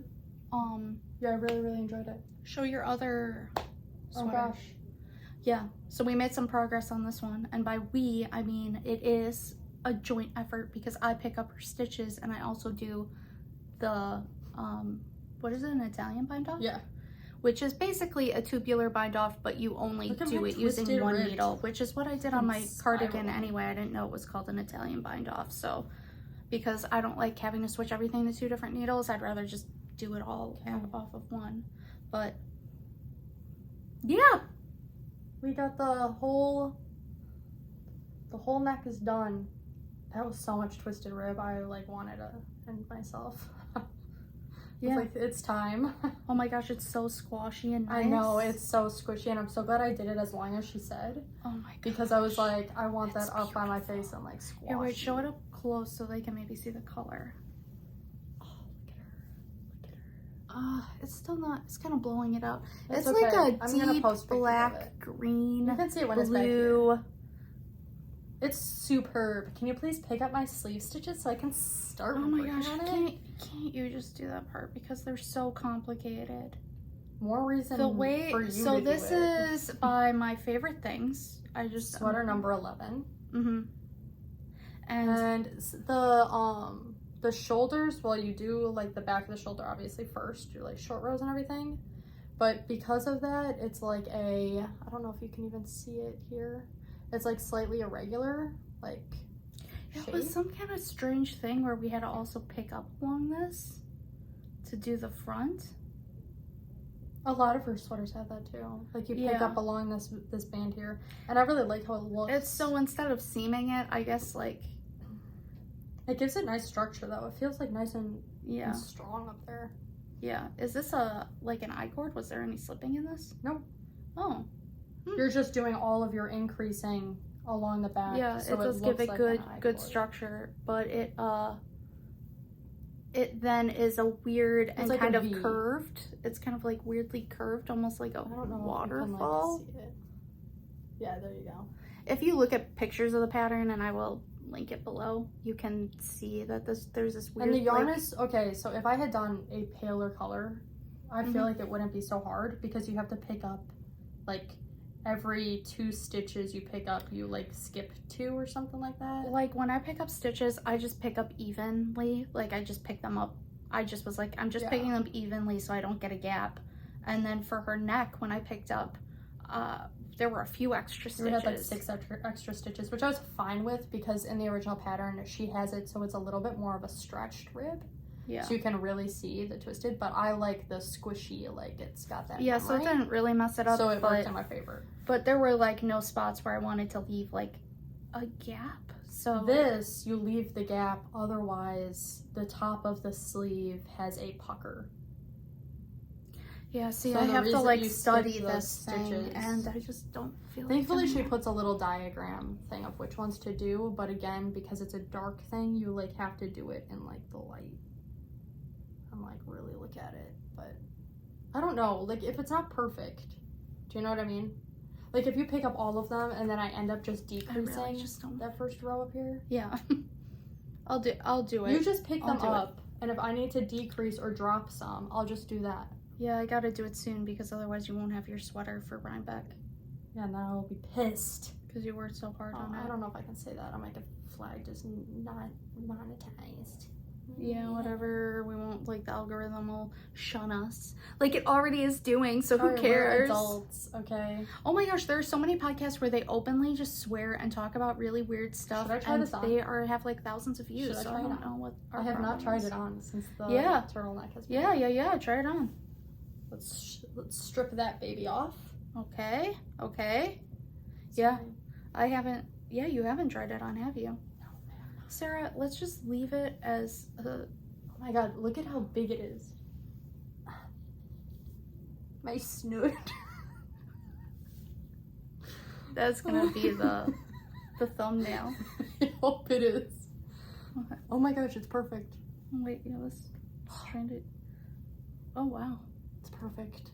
yeah, I really, really enjoyed it. Show your other sweater. Oh, gosh. Yeah, so we made some progress on this one, and by we, I mean it is a joint effort because I pick up her stitches and I also do the, what is it, an Italian bind off? Yeah. which is basically a tubular bind off, but you only do it using one needle, which is what I did on my cardigan anyway. I didn't know it was called an Italian bind off, so because I don't like having to switch everything to 2 different needles, I'd rather just do it all off of one. But yeah, we got the whole neck is done. That was so much twisted rib. I like wanted to end myself. Yeah, like, it's time. Oh my gosh, it's so squashy and nice. I know, it's so squishy, and I'm so glad I did it as long as she said. Oh my gosh. Because I was like, I want that up by my face and like squashy. Here, wait, show it up close so they can maybe see the color. Oh, look at her. Look at her. It's still not, it's kind of blowing it out. It's like okay. a deep black, green, you can see it when blue. It's back here. It's superb. Can you please pick up my sleeve stitches so I can start working on it? Oh my gosh, can't you just do that part because they're so complicated? More reason for you to do it. So this is by my favorite things. I just sweater number 11. Mm-hmm. And the shoulders, well, you do like the back of the shoulder obviously first. You like short rows and everything. But because of that, it's like I don't know if you can even see it here. It's like slightly irregular, like shape. It was some kind of strange thing where we had to also pick up along this to do the front. A lot of her sweaters have that too. Like you pick up along this band here, and I really like how it looks. It's so instead of seaming it, I guess like it gives it nice structure though. It feels like nice and strong up there. Yeah. Is this like an I-cord? Was there any slipping in this? No. Oh. You're just doing all of your increasing along the back. Yeah, so it does give it good structure, but it then is a weird and like kind of curved. It's kind of like weirdly curved, almost like a waterfall. If you can, like, see it. Yeah, there you go. If you look at pictures of the pattern, and I will link it below, you can see that there's this weird. And the yarn is okay. So if I had done a paler color, I feel like it wouldn't be so hard because you have to pick up like. Every 2 stitches you pick up, you like skip 2 or something like that. Like when I pick up stitches, I just pick up evenly. Like I just pick them up. I just was like, I'm just picking them evenly so I don't get a gap. And then for her neck, when I picked up, there were a few extra stitches. We had like 6 extra stitches, which I was fine with because in the original pattern, she has it so it's a little bit more of a stretched rib. Yeah. So you can really see the twisted, but I like the squishy, like it's got that. Yeah, so it didn't really mess it up. So it worked in my favor. But there were like no spots where I wanted to leave like a gap. So this, you leave the gap, otherwise the top of the sleeve has a pucker. Yeah, see, so I have to like study this thing, and I just don't feel. Thankfully, she puts a little diagram thing of which ones to do, but again, because it's a dark thing, you like have to do it in like the light. I'm like really look at it, but I don't know. Like if it's not perfect, do you know what I mean? Like if you pick up all of them and then I end up just decreasing that first row up here. Yeah, I'll do it. You just pick them up, and if I need to decrease or drop some, I'll just do that. Yeah, I gotta do it soon because otherwise you won't have your sweater for Rhinebeck. Yeah, and then I'll be pissed. Because you worked so hard on it. I don't know if I can say that. I might get flagged as not monetized. Yeah, whatever. We won't, like, the algorithm will shun us. Like, it already is doing, so who cares? We're adults, okay? Oh my gosh, there are so many podcasts where they openly just swear and talk about really weird stuff. Should I try this on? They have, like, thousands of views, so I don't know what our I have not tried it on since the turtleneck has been Yeah, try it on. Let's strip that baby off. Okay. Sorry. Yeah, I haven't. Yeah, you haven't tried it on, have you? No, ma'am. Sarah, let's just leave it as a... Oh my god, look at how big it is. My snoot. That's gonna be the thumbnail. I hope it is. Okay. Oh my gosh, it's perfect. Wait, yeah, let's strand it. Oh wow. It's perfect.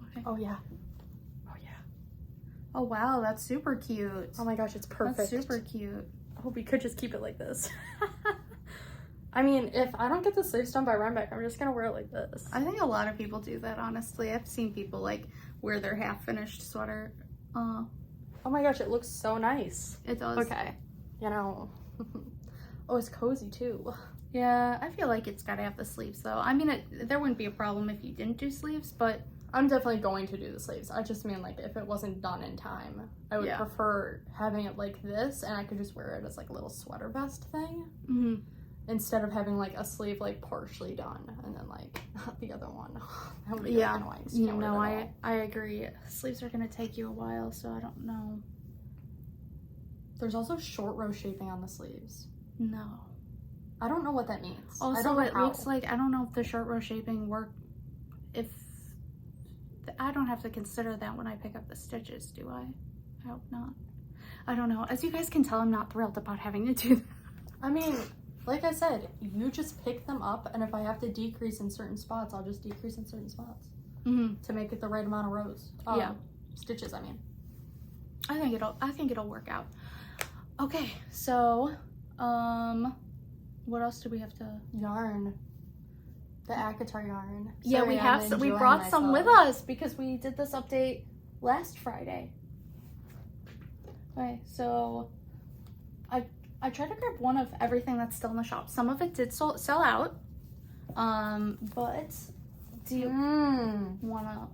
Okay. Oh yeah. Oh wow, that's super cute. Oh my gosh, it's perfect. That's super cute. I hope we could just keep it like this. I mean, if I don't get the sleeves done by Rhinebeck, I'm just gonna wear it like this. I think a lot of people do that, honestly. I've seen people like wear their half-finished sweater. Oh my gosh, it looks so nice. It does. Okay. You know. Oh, it's cozy too. Yeah, I feel like it's got to have the sleeves though. I mean, there wouldn't be a problem if you didn't do sleeves, but I'm definitely going to do the sleeves. I just mean like if it wasn't done in time, I would prefer having it like this, and I could just wear it as like a little sweater vest thing instead of having like a sleeve like partially done and then like the other one. That would be like, annoying. So no, I agree. Sleeves are gonna take you a while, so I don't know. There's also short row shaping on the sleeves. No. I don't know what that means. Also, it looks like, I don't know if the short row shaping I don't have to consider that when I pick up the stitches, do I? I hope not. I don't know. As you guys can tell, I'm not thrilled about having to do that. I mean, like I said, you just pick them up, and if I have to decrease in certain spots, I'll just decrease in certain spots to make it the right amount of rows. Stitches, I mean. I think it'll work out. Okay, so what else do we have to? Yarn. The ACOTAR yarn. Yeah, Sorry, we brought some with us because we did this update last Friday. Okay, so I tried to grab one of everything that's still in the shop. Some of it did sell out. But do you wanna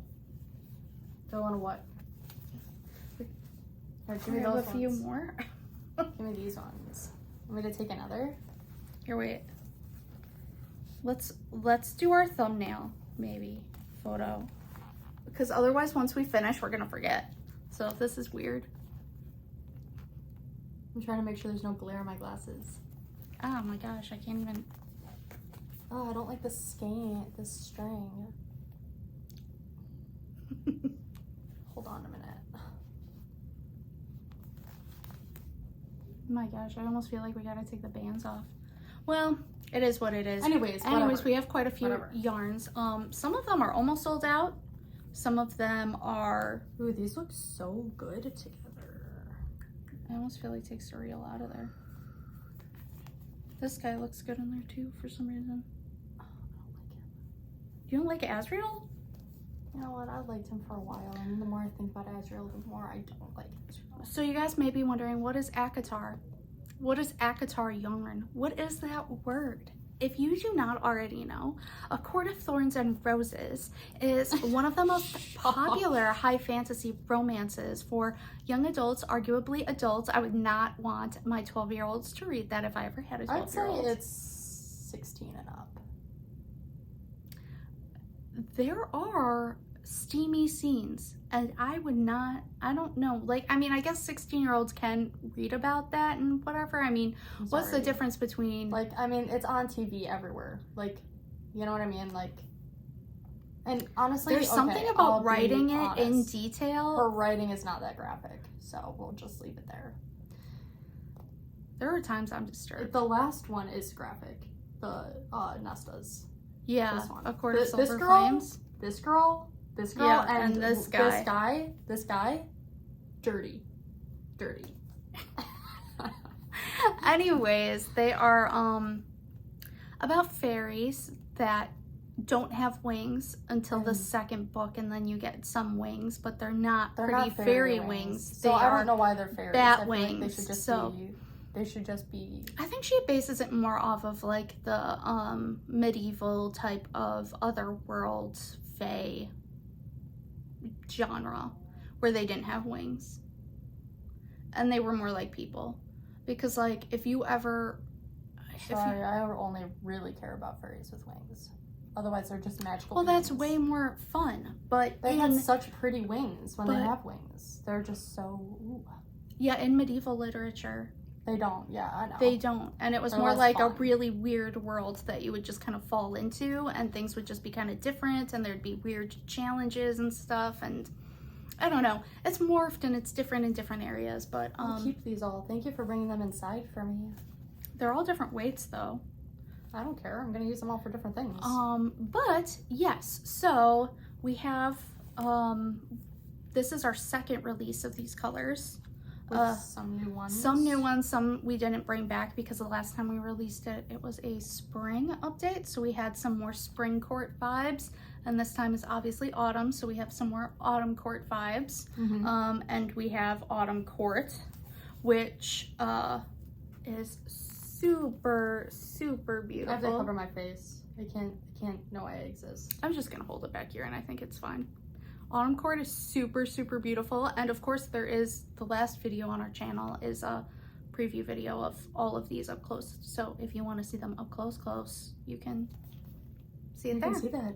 what? Here, give me grab those a few ones. more? Give me these ones. Want me to take another? Here, wait. Let's do our thumbnail, maybe, photo. Because otherwise, once we finish, we're gonna forget. So if this is weird. I'm trying to make sure there's no glare in my glasses. Oh my gosh, I can't even. Oh, I don't like this string. Hold on a minute. Oh my gosh, I almost feel like we gotta take the bands off. Well, it is what it is. Anyways, we have quite a few yarns. Some of them are almost sold out. Some of them are. Ooh, these look so good together. I almost feel like take Surreal out of there. This guy looks good in there too for some reason. Oh, I don't like him. You don't like Azrael? You know what? I liked him for a while, and the more I think about Azrael, the more I don't like Azrael. So you guys may be wondering, what is ACOTAR? What is ACOTAR yarn? What is that word? If you do not already know, A Court of Thorns and Roses is one of the most popular high fantasy romances for young adults, arguably adults. I would not want my 12-year-olds to read that if I ever had a 12-year-old. I'd say it's 16 and up. There are steamy scenes, and I don't know, like, I mean, I guess 16-year-olds can read about that and whatever. I mean, what's the difference between, like, I mean, it's on TV everywhere, like, you know what I mean, like, and honestly, there's something about writing it in detail. Her writing is not that graphic, so we'll just leave it there. There are times I'm disturbed. The last one is graphic, the Nesta's. Yeah, A Court of Silver Flames. This girl, yeah, and this guy, dirty. Anyways, they are about fairies that don't have wings until the second book, and then you get some wings, but they're not fairy wings. So I don't know why they're fairies. Bat wings. Like they should just be. I think she bases it more off of like the medieval type of otherworld fae genre, where they didn't have wings and they were more like people. Because like if you ever I only really care about fairies with wings. Otherwise they're just magical beings. That's way more fun. But they have such pretty wings when they have wings. They're just so yeah, in medieval literature they don't. Yeah, I know. They don't. And it was more like a really weird world that you would just kind of fall into, and things would just be kind of different, and there'd be weird challenges and stuff, and I don't know. It's morphed and it's different in different areas, but I'll keep these all. Thank you for bringing them inside for me. They're all different weights though. I don't care. I'm going to use them all for different things. But yes, so we have this is our second release of these colors. Some new ones. Some we didn't bring back because the last time we released it, it was a spring update. So we had some more spring court vibes, and this time is obviously autumn. So we have some more autumn court vibes. And we have autumn court, which is super, super beautiful. I have to cover my face. I can't know I exist. I'm just gonna hold it back here and I think it's fine. Autumn cord is super, super beautiful. And of course there is, the last video on our channel is a preview video of all of these up close. So if you want to see them up close, you can see it there. You can see that.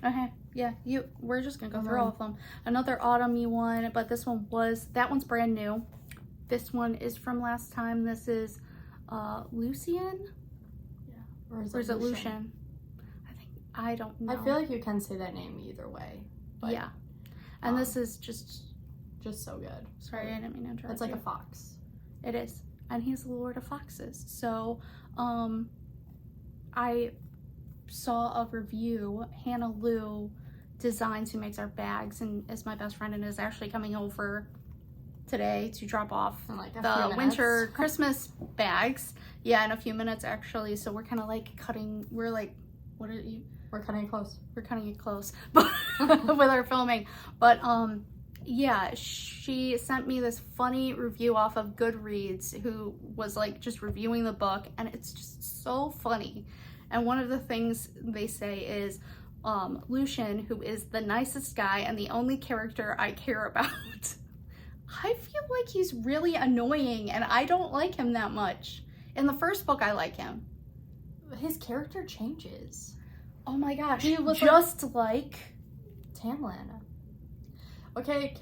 Okay, yeah, we're just gonna go through all of them. Another autumny one, but that one's brand new. This one is from last time. This is Lucian? Yeah. Or is it Lucian? I don't know. I feel like you can say that name either way. But, yeah. And this is just so good. Sorry, I didn't mean to interrupt. It's like a fox. It is. And he's the Lord of Foxes. So, I saw a review. Hannah Lou Designs, who makes our bags and is my best friend and is actually coming over today to drop off the winter Christmas bags. Yeah, in a few minutes actually. So we're kind of like we're cutting it close. We're cutting it close but with our filming. But yeah, she sent me this funny review off of Goodreads, who was like just reviewing the book, and it's just so funny. And one of the things they say is Lucian, who is the nicest guy and the only character I care about. I feel like he's really annoying and I don't like him that much. In the first book I like him. His character changes. Oh my gosh, he looks just like Tamlin. Okay,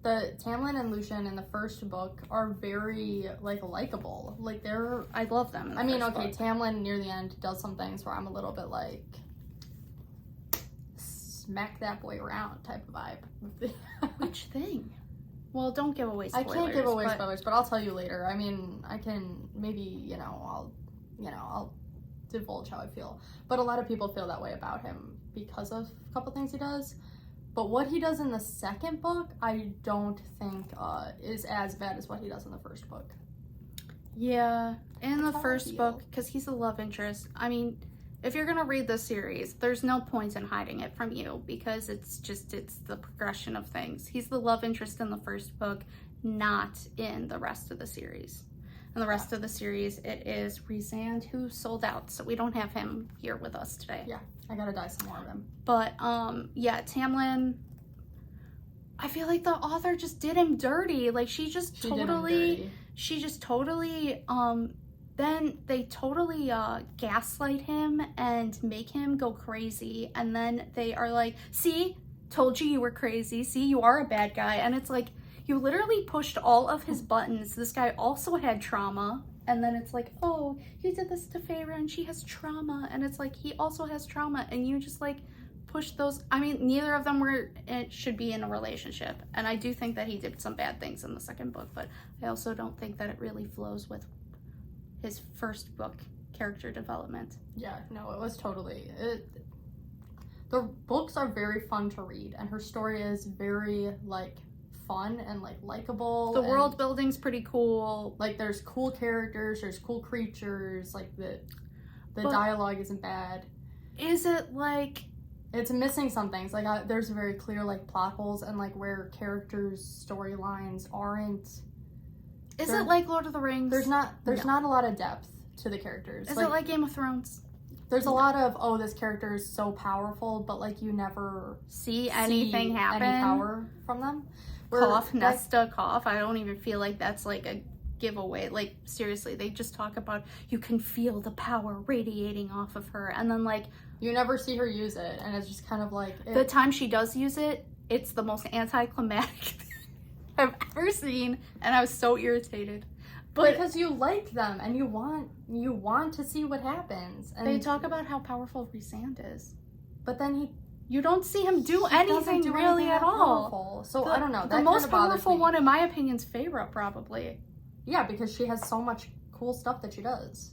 the Tamlin and Lucian in the first book are very likable. Like I love them. I mean, okay, Tamlin near the end does some things where I'm a little bit like smack that boy around type of vibe. Which thing? Well, don't give away spoilers. I can't give away spoilers, but I'll tell you later. I mean, I can maybe, I'll divulge how I feel. But a lot of people feel that way about him because of a couple things he does. But what he does in the second book, I don't think is as bad as what he does in the first book. Yeah, in the first book, because he's a love interest. I mean, if you're going to read this series, there's no point in hiding it from you because it's the progression of things. He's the love interest in the first book, not in the rest of the series. In the rest of the series, it is Rhysand, who sold out, so we don't have him here with us today. Yeah, I gotta dye some more of him. But, yeah, Tamlin, I feel like the author just did him dirty. Like, she just totally, then they totally gaslight him and make him go crazy. And then they are like, see, told you were crazy. See, you are a bad guy. And it's like, you literally pushed all of his buttons. This guy also had trauma. And then it's like, oh, you did this to Feyre and she has trauma. And it's like, he also has trauma. And you just like push those. I mean, neither of them should be in a relationship. And I do think that he did some bad things in the second book. But I also don't think that it really flows with his first book character development. Yeah, no, it was totally the books are very fun to read and her story is very like fun and like likable. The world building's pretty cool. Like there's cool characters, there's cool creatures, like the dialogue isn't bad. Is it like it's missing some things? Like there's very clear like plot holes and like where characters' storylines aren't. Is it like Lord of the Rings? There's not a lot of depth to the characters. Is it like Game of Thrones? There's a lot of, oh, this character is so powerful, but like you never see anything happen. Any power from them. Cough, Nesta, cough. I don't even feel like that's like a giveaway. Like seriously, they just talk about you can feel the power radiating off of her, and then like you never see her use it, and it's just kind of like the time she does use it, it's the most anticlimactic I've ever seen, and I was so irritated. But because you like them and you want to see what happens. And they talk about how powerful Rhysand is, but then you don't see him do anything really at all. So I don't know. The most powerful one, in my opinion, is Feyre, probably. Yeah, because she has so much cool stuff that she does.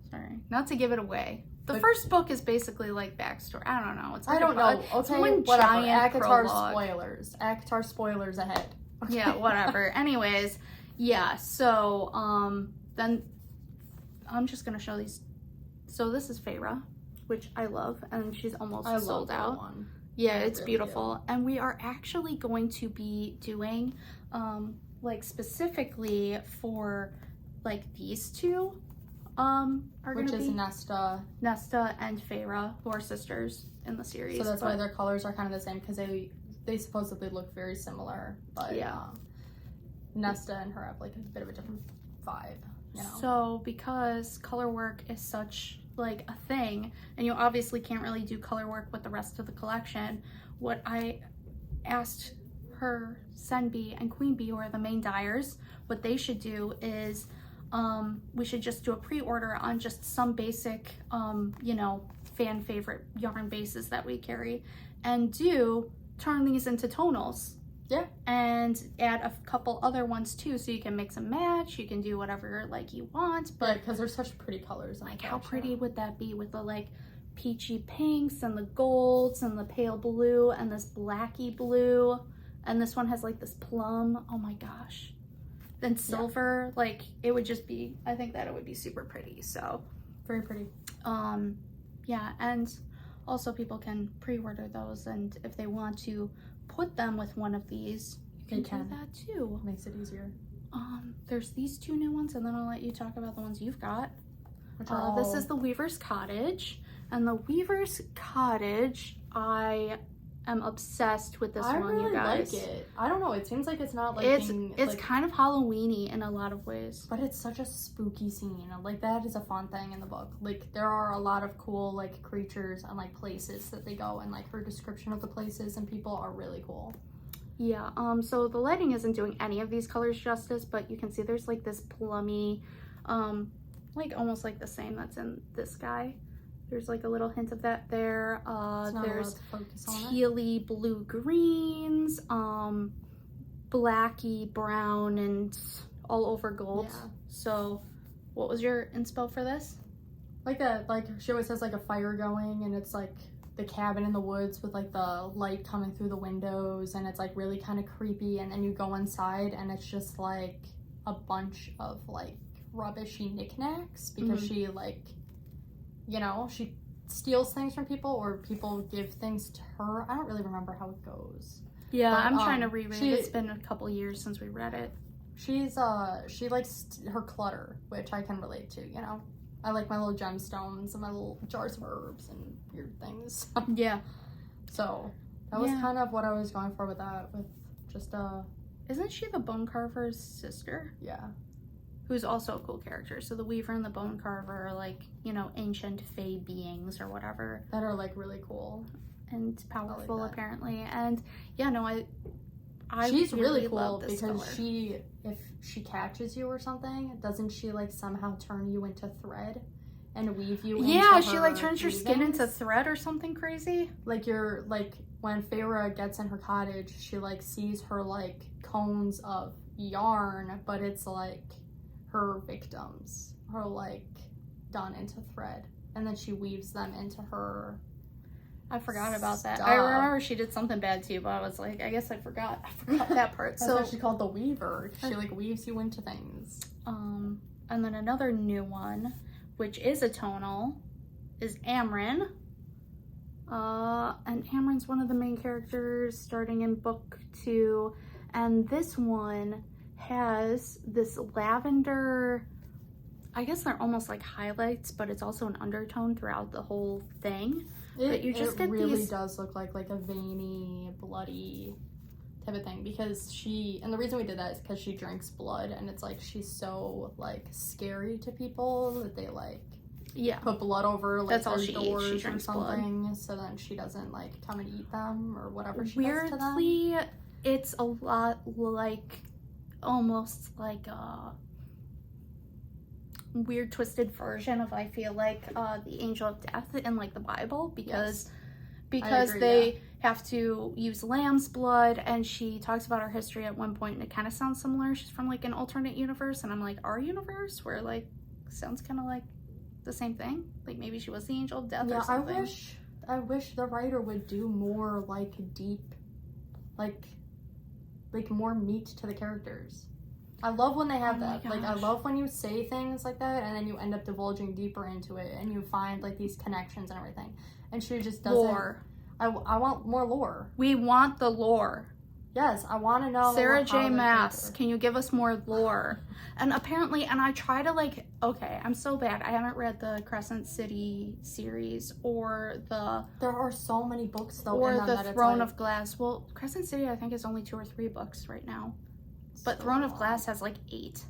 Sorry, not to give it away. The first book is basically like backstory. I don't know. It's like I don't know. Okay, whatever. ACOTAR spoilers. ACOTAR spoilers ahead. Okay. Yeah, whatever. Anyways, yeah. So then I'm just gonna show these. So this is Feyre, which I love, and she's almost sold out. One. Yeah, it's really beautiful. And we are actually going to be doing like specifically for like these two are which gonna is be Nesta and Feyre, who are sisters in the series. So that's why their colors are kind of the same, because they supposedly look very similar, but yeah. Nesta and her have like a bit of a different vibe, you know? So because color work is such like a thing, and you obviously can't really do color work with the rest of the collection, what I asked her, Sen Bee and Queen Bee, who are the main dyers, what they should do is we should just do a pre-order on just some basic you know, fan favorite yarn bases that we carry, and turn these into tonals. Yeah. And add a couple other ones too, so you can mix and match. You can do whatever like you want. But because they're such pretty colors. Like how pretty would that be with the like peachy pinks and the golds and the pale blue and this blacky blue, and this one has like this plum. Oh my gosh. Then silver, like it would just be, I think that it would be super pretty. So very pretty. Yeah, and also people can pre-order those, and if they want to put them with one of these, you can do that too. Makes it easier. There's these two new ones, and then I'll let you talk about the ones you've got. This is the Weaver's Cottage, and the Weaver's Cottage, I am obsessed with this one, you guys. I really like it. I don't know, it seems like it's not like it's kind of Halloween-y in a lot of ways. But it's such a spooky scene. Like that is a fun thing in the book. Like there are a lot of cool like creatures and like places that they go, and like her description of the places and people are really cool. Yeah, so the lighting isn't doing any of these colors justice, but you can see there's like this plummy, like almost like the same that's in this guy. There's like a little hint of that there. There's tealy blue greens, blacky brown, and all over gold. Yeah. So what was your inspo for this? Like she always has like a fire going, and it's like the cabin in the woods with like the light coming through the windows, and it's like really kind of creepy, and then you go inside and it's just like a bunch of like rubbishy knickknacks, because she like, you know, she steals things from people, or people give things to her. I don't really remember how it goes. Yeah, but, I'm trying to reread it. It's been a couple years since we read it. She likes her clutter, which I can relate to, you know. I like my little gemstones and my little jars of herbs and weird things. Yeah. So that was kind of what I was going for with that, with just Isn't she the bone carver's sister? Yeah. Who's also a cool character. So the Weaver and the Bone Carver are like, you know, ancient fae beings or whatever. That are like really cool. And powerful, like apparently. And yeah, no, I she's really cool because color. If she catches you or something, doesn't she like somehow turn you into thread and weave you into her she like turns your skin into thread or something crazy. Like you're like, when Feyre gets in her cottage, she like sees her like cones of yarn, but it's like her victims are like done into thread, and then she weaves them into her. I forgot about that. I remember she did something bad too, but I was like, I guess I forgot that part. That's what she called the Weaver. She like weaves you into things. And then another new one, which is a tonal, is Amryn. And Amryn's one of the main characters starting in book 2, and this one has this lavender, I guess they're almost like highlights, but it's also an undertone throughout the whole thing. But you just get really these... does look like a veiny, bloody type of thing, because and the reason we did that is because she drinks blood, and it's like she's so like scary to people that they like put blood over like their doors or something, so then she doesn't like come and eat them or whatever she does to them. Weirdly, it's a lot like almost like a weird twisted version of, I feel like, the angel of death in like the Bible, because they have to use lamb's blood, and she talks about her history at one point and it kind of sounds similar. She's from like an alternate universe, and I'm like, our universe where like sounds kind of like the same thing, like maybe she was the angel of death or something. I wish the writer would do more like deep, like more meat to the characters. I love when they have that. Like, I love when you say things like that and then you end up divulging deeper into it and you find like these connections and everything. And she just doesn't. Lore. I want more lore. We want the lore. Yes, I want to know. Sarah J. Maas, can you give us more lore? And apparently, and I try to like okay, I'm so bad. I haven't read the Crescent City series or the... There are so many books, though, or in them the that Throne it's of Glass. Well, Crescent City, I think, is only 2 or 3 books right now. But Throne of Glass has, like, 8.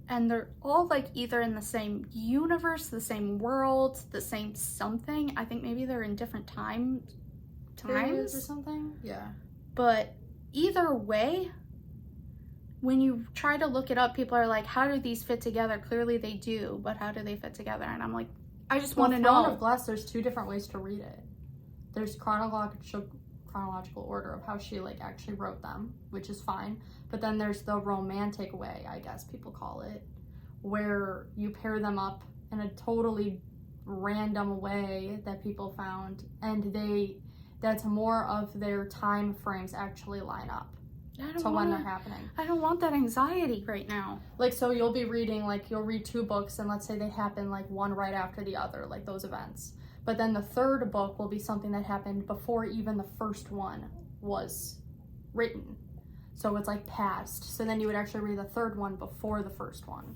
And they're all, like, either in the same universe, the same world, the same something. I think maybe they're in different times or something. Yeah. But either way, when you try to look it up, people are like, how do these fit together? Clearly they do, but how do they fit together? And I'm like, I just want to know. Throne of Glass, there's 2 different ways to read it. There's chronological order of how she, like, actually wrote them, which is fine. But then there's the romantic way, I guess people call it, where you pair them up in a totally random way that people found, and that's more of their time frames actually line up when they're happening. I don't want that anxiety right now. Like, so you'll be reading, like, you'll read 2 books, and let's say they happen, like, one right after the other, like those events. But then the 3rd book will be something that happened before even the first one was written. So it's, like, past. So then you would actually read the 3rd one before the first one.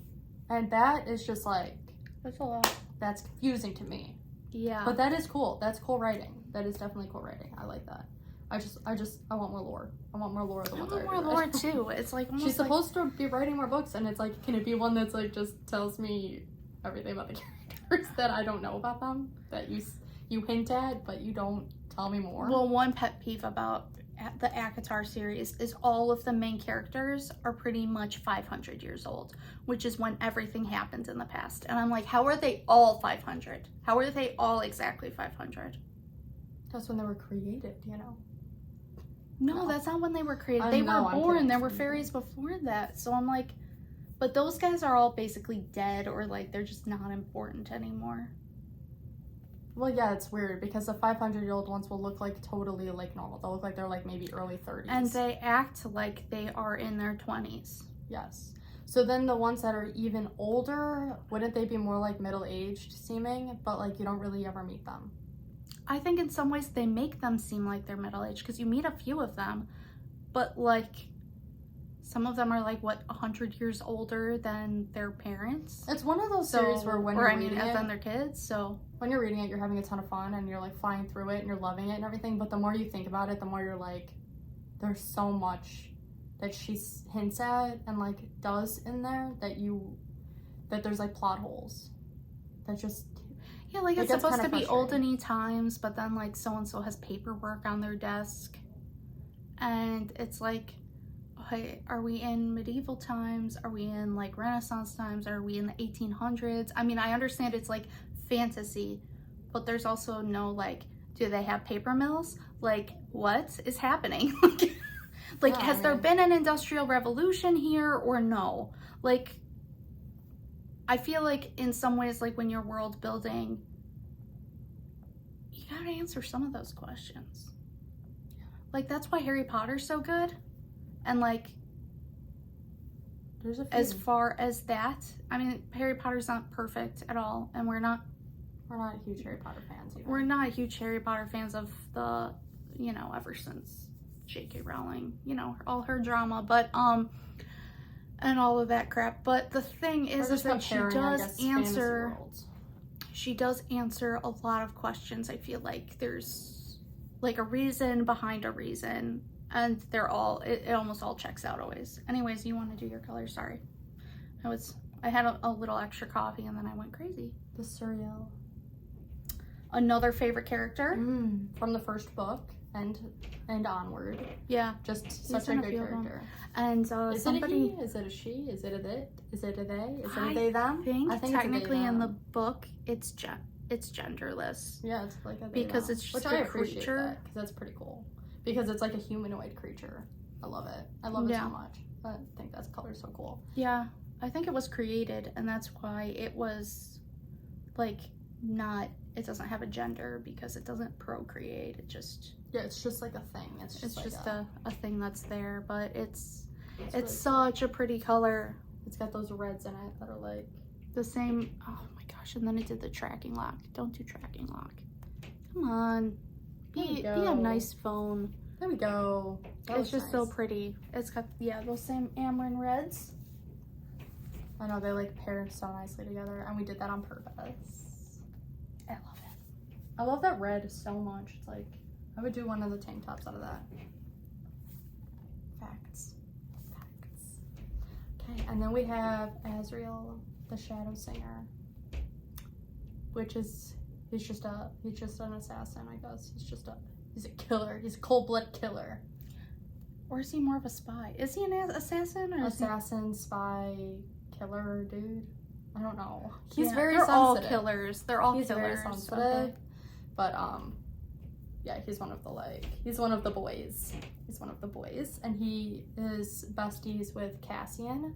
And that is just, like... That's a lot. That's confusing to me. Yeah. But that is cool. That's cool writing. That is definitely cool writing. I like that. I want more lore. I want more lore of the ones I want more lore too. It's like almost she's supposed to be writing more books, and it's like, can it be one that's like just tells me everything about the characters that I don't know about them, that you hint at, but you don't tell me more? Well, one pet peeve about the ACOTAR series is all of the main characters are pretty much 500 years old, which is when everything happened in the past. And I'm like, how are they all 500? How are they all exactly 500? That's when they were created, you know. No, that's not when they were created. They were born. There were fairies before that. So I'm like, but those guys are all basically dead, or like they're just not important anymore. Well, yeah, it's weird because the 500-year-old ones will look like totally like normal. They'll look like they're like maybe early 30s. And they act like they are in their 20s. Yes. So then the ones that are even older, wouldn't they be more like middle-aged seeming? But like you don't really ever meet them. I think in some ways they make them seem like they're middle-aged because you meet a few of them, but like some of them are like 100 years older than their parents. It's one of those series where when you're reading it, than their kids. So when you're reading it, you're having a ton of fun and you're like flying through it and you're loving it and everything. But the more you think about it, the more you're like, there's so much that she hints at and like does in there that there's like plot holes that just. Yeah, like it's supposed to be olden-y times, but then like so-and-so has paperwork on their desk. And it's like, hey, are we in medieval times? Are we in like Renaissance times? Are we in the 1800s? I mean, I understand it's like fantasy, but there's also no like, do they have paper mills? Like, what is happening? Like, has there been an industrial revolution here or no? Like, I feel like in some ways, like when you're world building, you gotta answer some of those questions. Like that's why Harry Potter's so good. And like, there's a few. As far as that, I mean, Harry Potter's not perfect at all. And we're not huge Harry Potter fans either. We're not huge Harry Potter fans of the, you know, ever since J.K. Rowling, you know, all her drama. But, and all of that crap. But the thing is that she does answer a lot of questions. I feel like there's like a reason behind a reason, and it almost all checks out always. Anyways, you want to do your color? Sorry, I had a little extra coffee and then I went crazy. The Suriel, another favorite character from the first book and onward. Yeah, just such a good character. And is it a he? Is it a she? Is it a it? Is it a they? Is it a they them? I think technically in the book it's genderless. Yeah, it's like a they because them. It's just which a I appreciate creature. Because that's pretty cool. Because it's like a humanoid creature. I love it. I love it so much. I think that color is so cool. Yeah, I think it was created, and that's why it was like not. It doesn't have a gender because it doesn't procreate. It just. Yeah, it's just like a thing. It's just a thing that's there, but it's really such a pretty color. It's got those reds in it that are like the same. Oh my gosh! And then it did the tracking lock. Don't do tracking lock. Come on, be a nice phone. There we go. It's just nice. So pretty. It's got those same Amarin reds. I know they like pair so nicely together, and we did that on purpose. I love it. I love that red so much. It's like, I would do one of the tank tops out of that. Facts. Okay, and then we have Azrael, the Shadow Singer, which is, he's just an assassin, I guess. He's a killer. He's a cold-blooded killer. Or is he more of a spy? Is he an assassin or assassin, spy, killer, dude? I don't know. He's very they're sensitive. all killers. They're all he's killers. Very sensitive. But yeah, he's one of the boys. He's one of the boys, and he is besties with Cassian.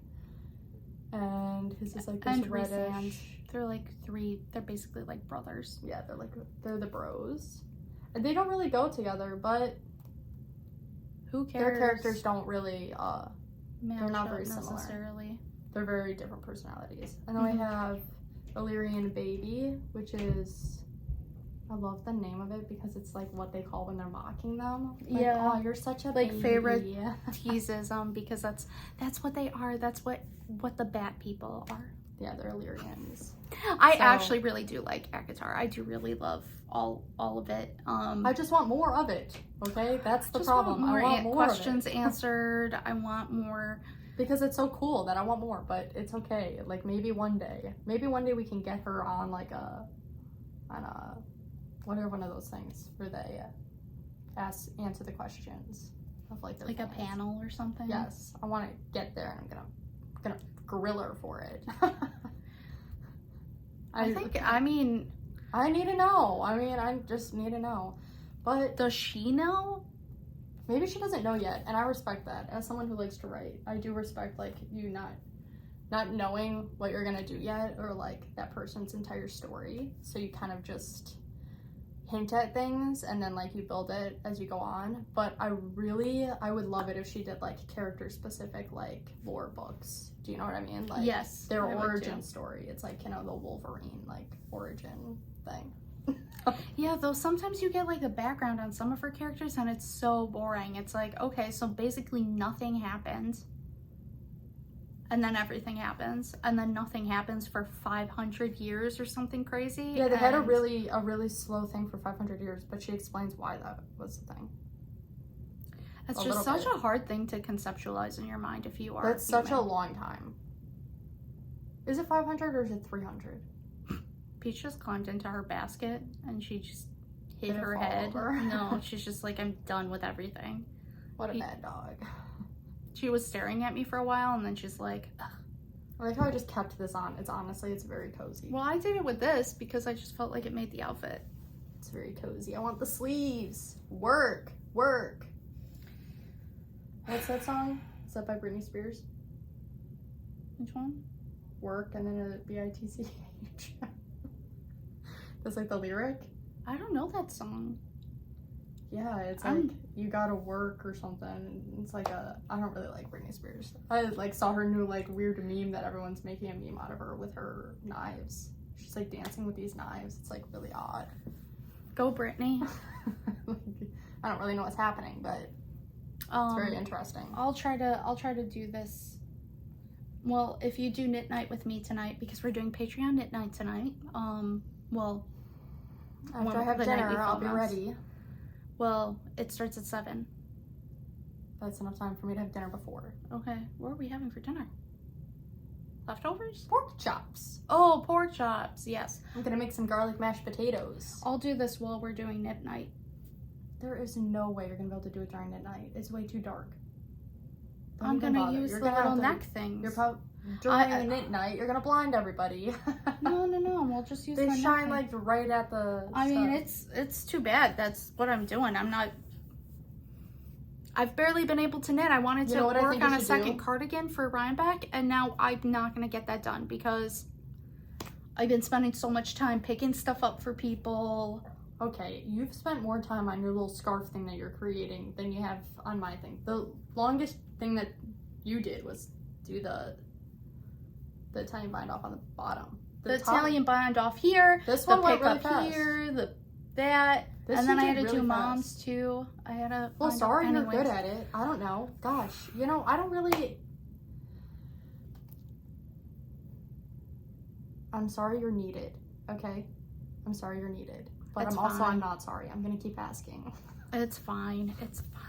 And his is like this reddish. They're like they're basically like brothers. Yeah, they're the bros. And they don't really go together, but who cares? Their characters don't really they're not very similar. Necessarily. They're very different personalities. And then we have Illyrian Baby, which is, I love the name of it because it's like what they call when they're mocking them. Like, yeah. Oh, you're such a like baby. favorite teases because that's what they are. That's what the bat people are. Yeah, they're Illyrians. I actually really do like ACOTAR. I do really love all of it. I just want more of it. Okay, that's the problem. I want more questions of it. answered. I want more. Because it's so cool that I want more, but it's okay. Like maybe one day we can get her on like whatever one of those things where they answer the questions of like their like fans. A panel or something. Yes, I want to get there, and I'm gonna grill her for it. I need to know. I just need to know. But does she know? Maybe she doesn't know yet, and I respect that. As someone who likes to write, I do respect like you not knowing what you're gonna do yet, or like that person's entire story. So you kind of just hint at things, and then like you build it as you go on. But I would love it if she did like character specific like lore books. Do you know what I mean? Like yes, their origin story. It's like, you know, the Wolverine like origin thing. Yeah, though sometimes you get like a background on some of her characters and it's so boring. It's like, okay, so basically nothing happens and then everything happens and then nothing happens for 500 years or something crazy. Yeah, they had a really slow thing for 500 years, but she explains why that was the thing. It's just such a hard thing to conceptualize in your mind if you are That's such a long time. Is it 500 or is it 300? Peach just climbed into her basket and she just hit her head. No, she's just like, I'm done with everything. What a bad dog. She was staring at me for a while and then she's like, ugh. I like how I just kept this on. It's very cozy. Well, I did it with this because I just felt like it made the outfit. It's very cozy. I want the sleeves. Work. What's that song? Is that by Britney Spears? Which one? Work and then a BITCH. That's like the lyric. I don't know that song. Yeah, it's like you gotta work or something. It's like I don't really like Britney Spears. I like saw her new like weird meme that everyone's making a meme out of her with her knives. She's like dancing with these knives. It's like really odd. Go Britney. I don't really know what's happening, but it's very interesting. I'll try to do this. Well, if you do knit night with me tonight, because we're doing Patreon knit night tonight. Well, after I have dinner, I'll be ready. Well, it starts at 7. That's enough time for me to have dinner before. Okay, what are we having for dinner? Leftovers? Pork chops. Oh, pork chops, yes. I'm gonna make some garlic mashed potatoes. I'll do this while we're doing knit night. There is no way you're gonna be able to do it during knit night. It's way too dark. I'm gonna use the little neck things. You're probably during knit night. You're gonna blind everybody. No. We'll just use. They shine like right at the. I mean, it's too bad. That's what I'm doing. I've barely been able to knit. I wanted to work on a second cardigan for Rhinebeck, and now I'm not gonna get that done because I've been spending so much time picking stuff up for people. Okay, you've spent more time on your little scarf thing that you're creating than you have on my thing. The longest thing that you did was do the Italian bind off on the bottom. The Italian bind off here. This one went really fast. Here, and then I had to do mom's fast. too. I had to. Well, sorry, you're good at it. I don't know. Gosh, I don't really. I'm sorry you're needed, okay? I'm sorry you're needed. But It's I'm fine. not sorry. I'm gonna keep asking. It's fine. It's fine.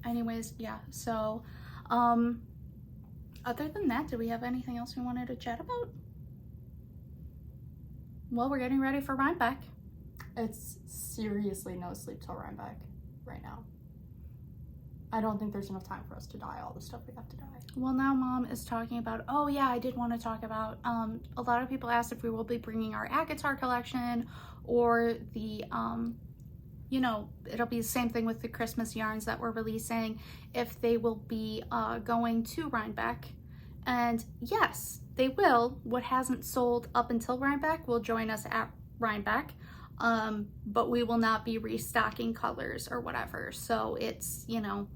Anyways, yeah. So, other than that, do we have anything else we wanted to chat about? Well, we're getting ready for Rhinebeck. It's seriously no sleep till Rhinebeck right now. I don't think there's enough time for us to dye all the stuff we have to dye. Well, now Mom is talking about, oh yeah, I did want to talk about, a lot of people asked if we will be bringing our ACOTAR collection or the, you know, it'll be the same thing with the Christmas yarns that we're releasing, if they will be going to Rhinebeck. And yes, they will. What hasn't sold up until Rhinebeck will join us at Rhinebeck. But we will not be restocking colors or whatever. So it's, you know,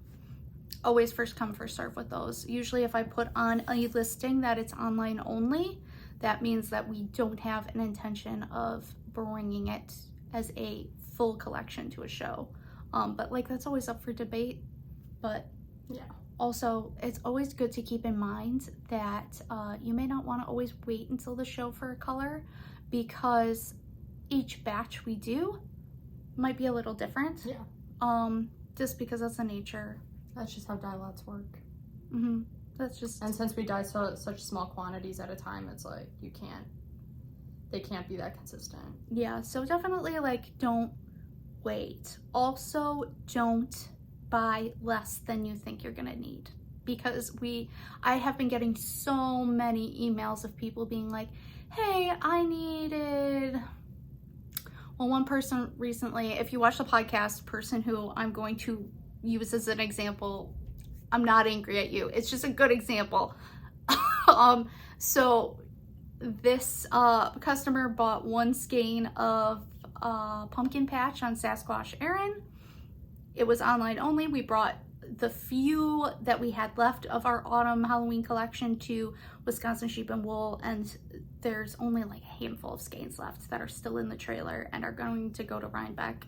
always first come, first serve with those. Usually if I put on a listing that it's online only, that means that we don't have an intention of bringing it as a full collection to a show. But like, that's always up for debate. But yeah, also it's always good to keep in mind that you may not want to always wait until the show for a color, because each batch we do might be a little different. Yeah. Just because that's the nature. That's just how dye lots work. Mm-hmm. That's just. And since we dye such small quantities at a time, it's like they can't be that consistent. Yeah. So definitely, like, don't wait. Also, don't buy less than you think you're gonna need, because I have been getting so many emails of people being like, hey, I needed. Well, one person recently, if you watch the podcast, person who I'm going to use as an example, I'm not angry at you. It's just a good example. So this customer bought one skein of pumpkin patch on Sasquatch Erin. It was online only. We brought the few that we had left of our autumn Halloween collection to Wisconsin Sheep and Wool, and there's only like a handful of skeins left that are still in the trailer and are going to go to Rhinebeck.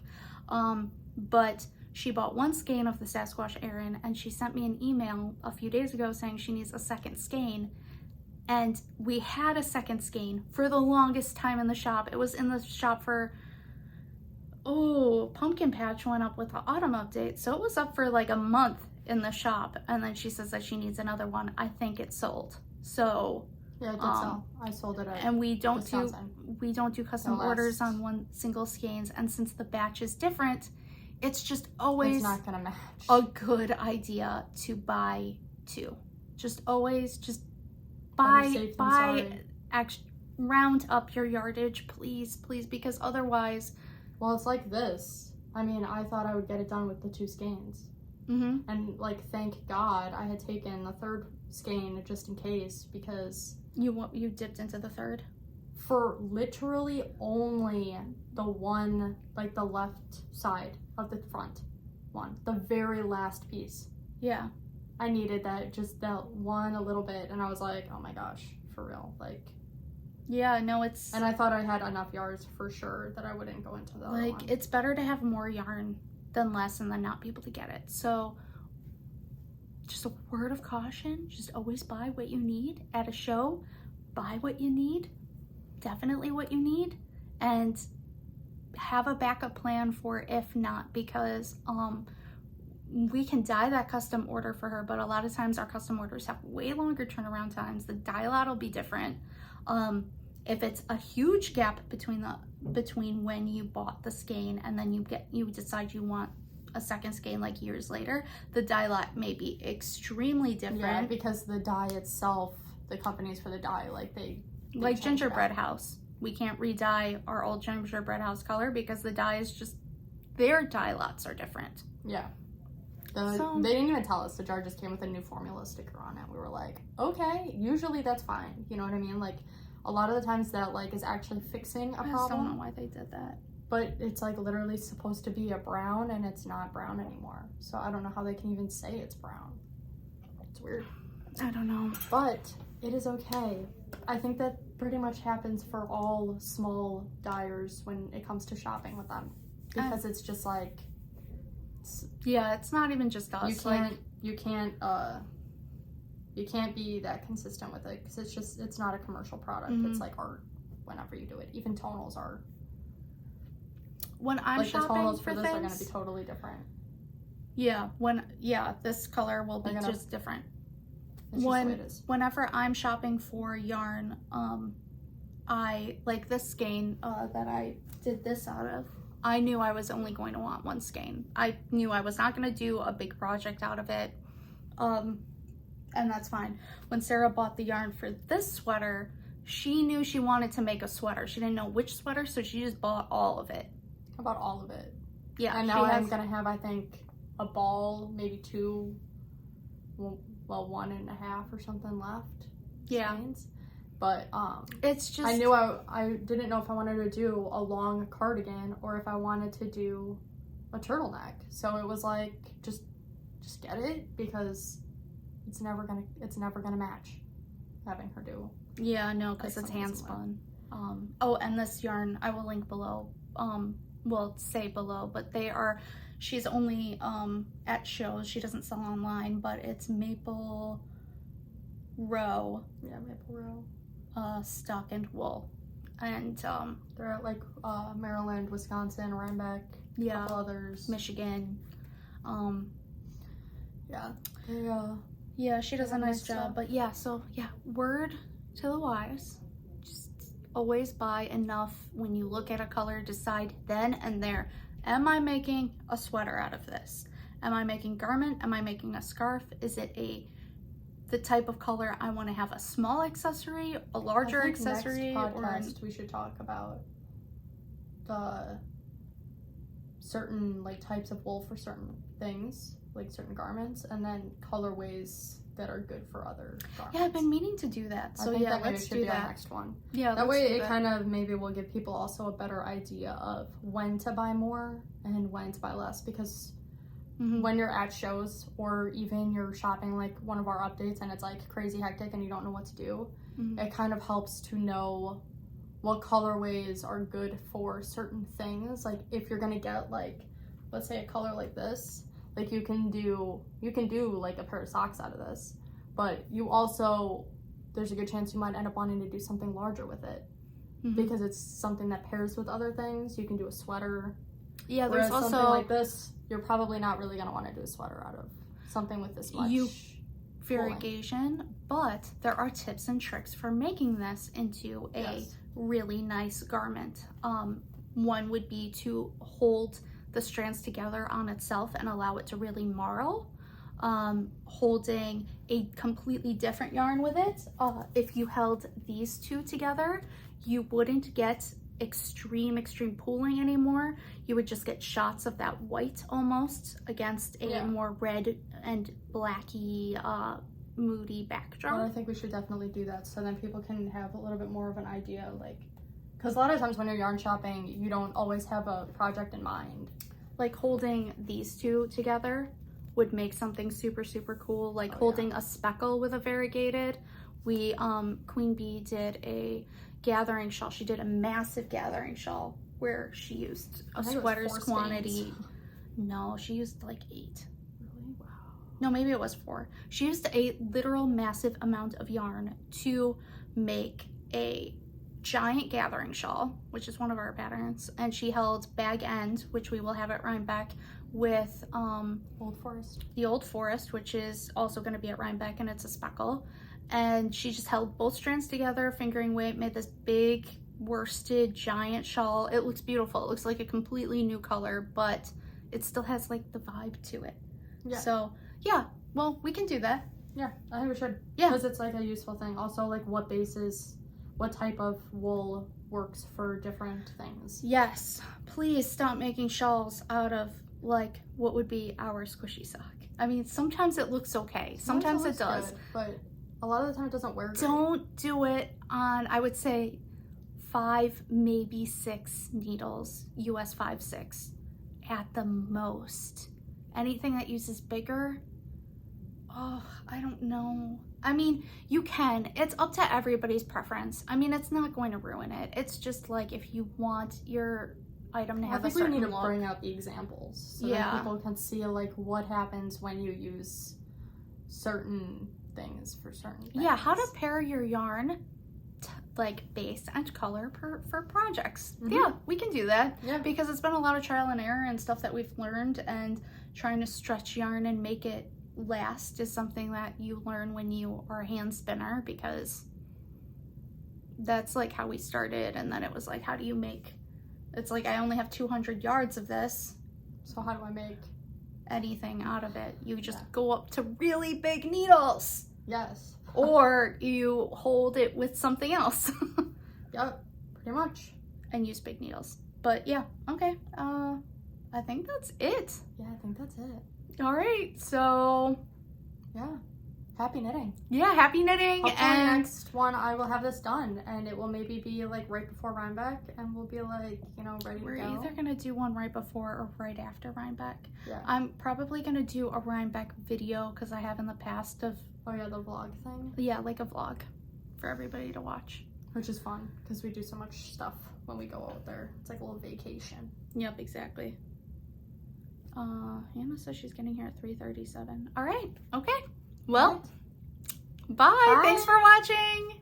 But she bought one skein of the Sasquatch Erin, and she sent me an email a few days ago saying she needs a second skein. And we had a second skein for the longest time in the shop. It was in the shop for, pumpkin patch went up with the autumn update, so it was up for like a month in the shop. And then she says that she needs another one. I think it sold. So yeah, it did sell. I sold it at and we don't Wisconsin. do custom orders on one single skeins. And since the batch is different, it's just always it's not gonna match. A good idea to buy two. Just always just buy round up your yardage, please, because otherwise. Well, it's like this. I mean, I thought I would get it done with the 2 skeins. Mm-hmm. And like, thank God I had taken the 3rd skein just in case, because you dipped into the 3rd for literally only the one, like the left side of the front one, the very last piece. Yeah, I needed that, just that one a little bit, and I was like, oh my gosh, for real, like. Yeah, no, it's. And I thought I had enough yards for sure that I wouldn't go into the other one. It's better to have more yarn than less, and then not be able to get it. So, just a word of caution: just always buy what you need at a show. Buy what you need, definitely what you need, and have a backup plan for if not, because we can dye that custom order for her, but a lot of times our custom orders have way longer turnaround times. The dye lot will be different. If it's a huge gap between when you bought the skein and then you decide you want a second skein like years later, the dye lot may be extremely different. Yeah, because the dye itself, the companies for the dye, like they like Gingerbread House. We can't re-dye our old Gingerbread House color because the dye is just, their dye lots are different. Yeah. They didn't even tell us. The jar just came with a new formula sticker on it. We were like, okay, usually that's fine. You know what I mean? Like, a lot of the times that like is actually fixing a problem. I just don't know why they did that. But it's like literally supposed to be a brown, and it's not brown anymore. So I don't know how they can even say it's brown. It's weird. I don't know. But it is okay. I think that pretty much happens for all small dyers when it comes to shopping with them. Because it's just like... Yeah, it's not even just us. You can't You can't be that consistent with it because it's not a commercial product. It's like art whenever you do it. Even tonals are. When I'm like shopping the tonals for this things, are going to be totally different. Yeah, this color will be just different. Whenever I'm shopping for yarn, I like this skein that I did this out of. I knew I was only going to want one skein. I knew I was not going to do a big project out of it, and that's fine. When Sarah bought the yarn for this sweater, she knew she wanted to make a sweater. She didn't know which sweater, so she just bought all of it. I bought all of it. Yeah, and now I'm going to have, I think, a ball, maybe 2, well, 1.5 or something left. Yeah. Skeins. But it's just, I knew I didn't know if I wanted to do a long cardigan or if I wanted to do a turtleneck. So it was like just get it because it's never gonna match having her do. Yeah, no, because it's hand spun. Oh, and this yarn I will link below. Well, say below, but she's only at shows. She doesn't sell online, but it's Maple Row. Yeah, Maple Row. Stock and wool, and they're at like Maryland, Wisconsin, Rhinebeck, a couple others, Michigan. Yeah, she does a nice job. But yeah, so yeah, word to the wise, just always buy enough. When you look at a color, decide then and there, am I making a sweater out of this? Am I making garment? Am I making a scarf? Is it the type of color I want to have a small accessory, a larger accessory? Next podcast, we should talk about the certain like types of wool for certain things, like certain garments, and then colorways that are good for other garments. Yeah, I've been meaning to do that. So yeah, let's do that. Our next one. Yeah, that way it kind of maybe will give people also a better idea of when to buy more and when to buy less, because when you're at shows or even you're shopping like one of our updates and it's like crazy hectic and you don't know what to do, it kind of helps to know what colorways are good for certain things. Like if you're gonna get like, let's say a color like this, like you can do like a pair of socks out of this, but you also, there's a good chance you might end up wanting to do something larger with it because it's something that pairs with other things. You can do a sweater. Yeah, there's also something like this, you're probably not really going to want to do a sweater out of something with this much variegation, but there are tips and tricks for making this into a really nice garment. One would be to hold the strands together on itself and allow it to really marl. Holding a completely different yarn with it, if you held these two together, you wouldn't get extreme pooling anymore. You would just get shots of that white almost against a more red and blacky moody backdrop. Well, I think we should definitely do that so then people can have a little bit more of an idea, like, because a lot of times when you're yarn shopping you don't always have a project in mind. Like holding these two together would make something super cool, like holding a speckle with a variegated. We Queen Bee did a gathering shawl. She did a massive gathering shawl where she used a sweater's quantity. No, she used like 8. Really? Wow. No, maybe it was 4. She used a literal massive amount of yarn to make a giant gathering shawl, which is one of our patterns, and she held bag end, which we will have at Rhinebeck, with the Old Forest, which is also going to be at Rhinebeck, and it's a speckle. And she just held both strands together, fingering weight, made this big worsted giant shawl. It looks beautiful. It looks like a completely new color, but it still has like the vibe to it. Yeah. So yeah, well, we can do that. Yeah, I think we should. Yeah, because it's like a useful thing. Also, like what type of wool works for different things. Yes, please stop making shawls out of like what would be our squishy sock. I mean, sometimes it looks okay. Sometimes it does. Good, but a lot of the time it doesn't wear great. Don't do it on, I would say, 5, maybe 6 needles, US 5/6 at the most. Anything that uses bigger, oh, I don't know. I mean, you can. It's up to everybody's preference. I mean, it's not going to ruin it. It's just like if you want your item to have a certain look. I think we need to bring out the examples so that people can see like what happens when you use certain things for certain things. Yeah, how to pair your yarn, like base and color for projects. Mm-hmm. Yeah, we can do that. Yeah. Because it's been a lot of trial and error and stuff that we've learned, and trying to stretch yarn and make it last is something that you learn when you are a hand spinner, because that's like how we started. And then it was like, how do you make, it's like I only have 200 yards of this, so how do I make anything out of it? You just go up to really big needles. Yes. Or you hold it with something else. Yep, pretty much. And use big needles. But yeah, okay. I think that's it. Yeah, I think that's it. All right, so yeah, happy knitting. Yeah, happy knitting. Hopefully and next one I will have this done, and it will maybe be like right before Rhinebeck, and we'll be like, you know, ready to go. We're either gonna do one right before or right after Rhinebeck. Yeah. I'm probably gonna do a Rhinebeck video, because I have in the past of, Oh yeah, the vlog thing. yeah, like a vlog for everybody to watch. Which is fun, because we do so much stuff when we go out there. It's like a little vacation. Yep, exactly. Hannah says she's getting here at 3:37. All right, okay. Well, Right. bye. Bye. Thanks for watching.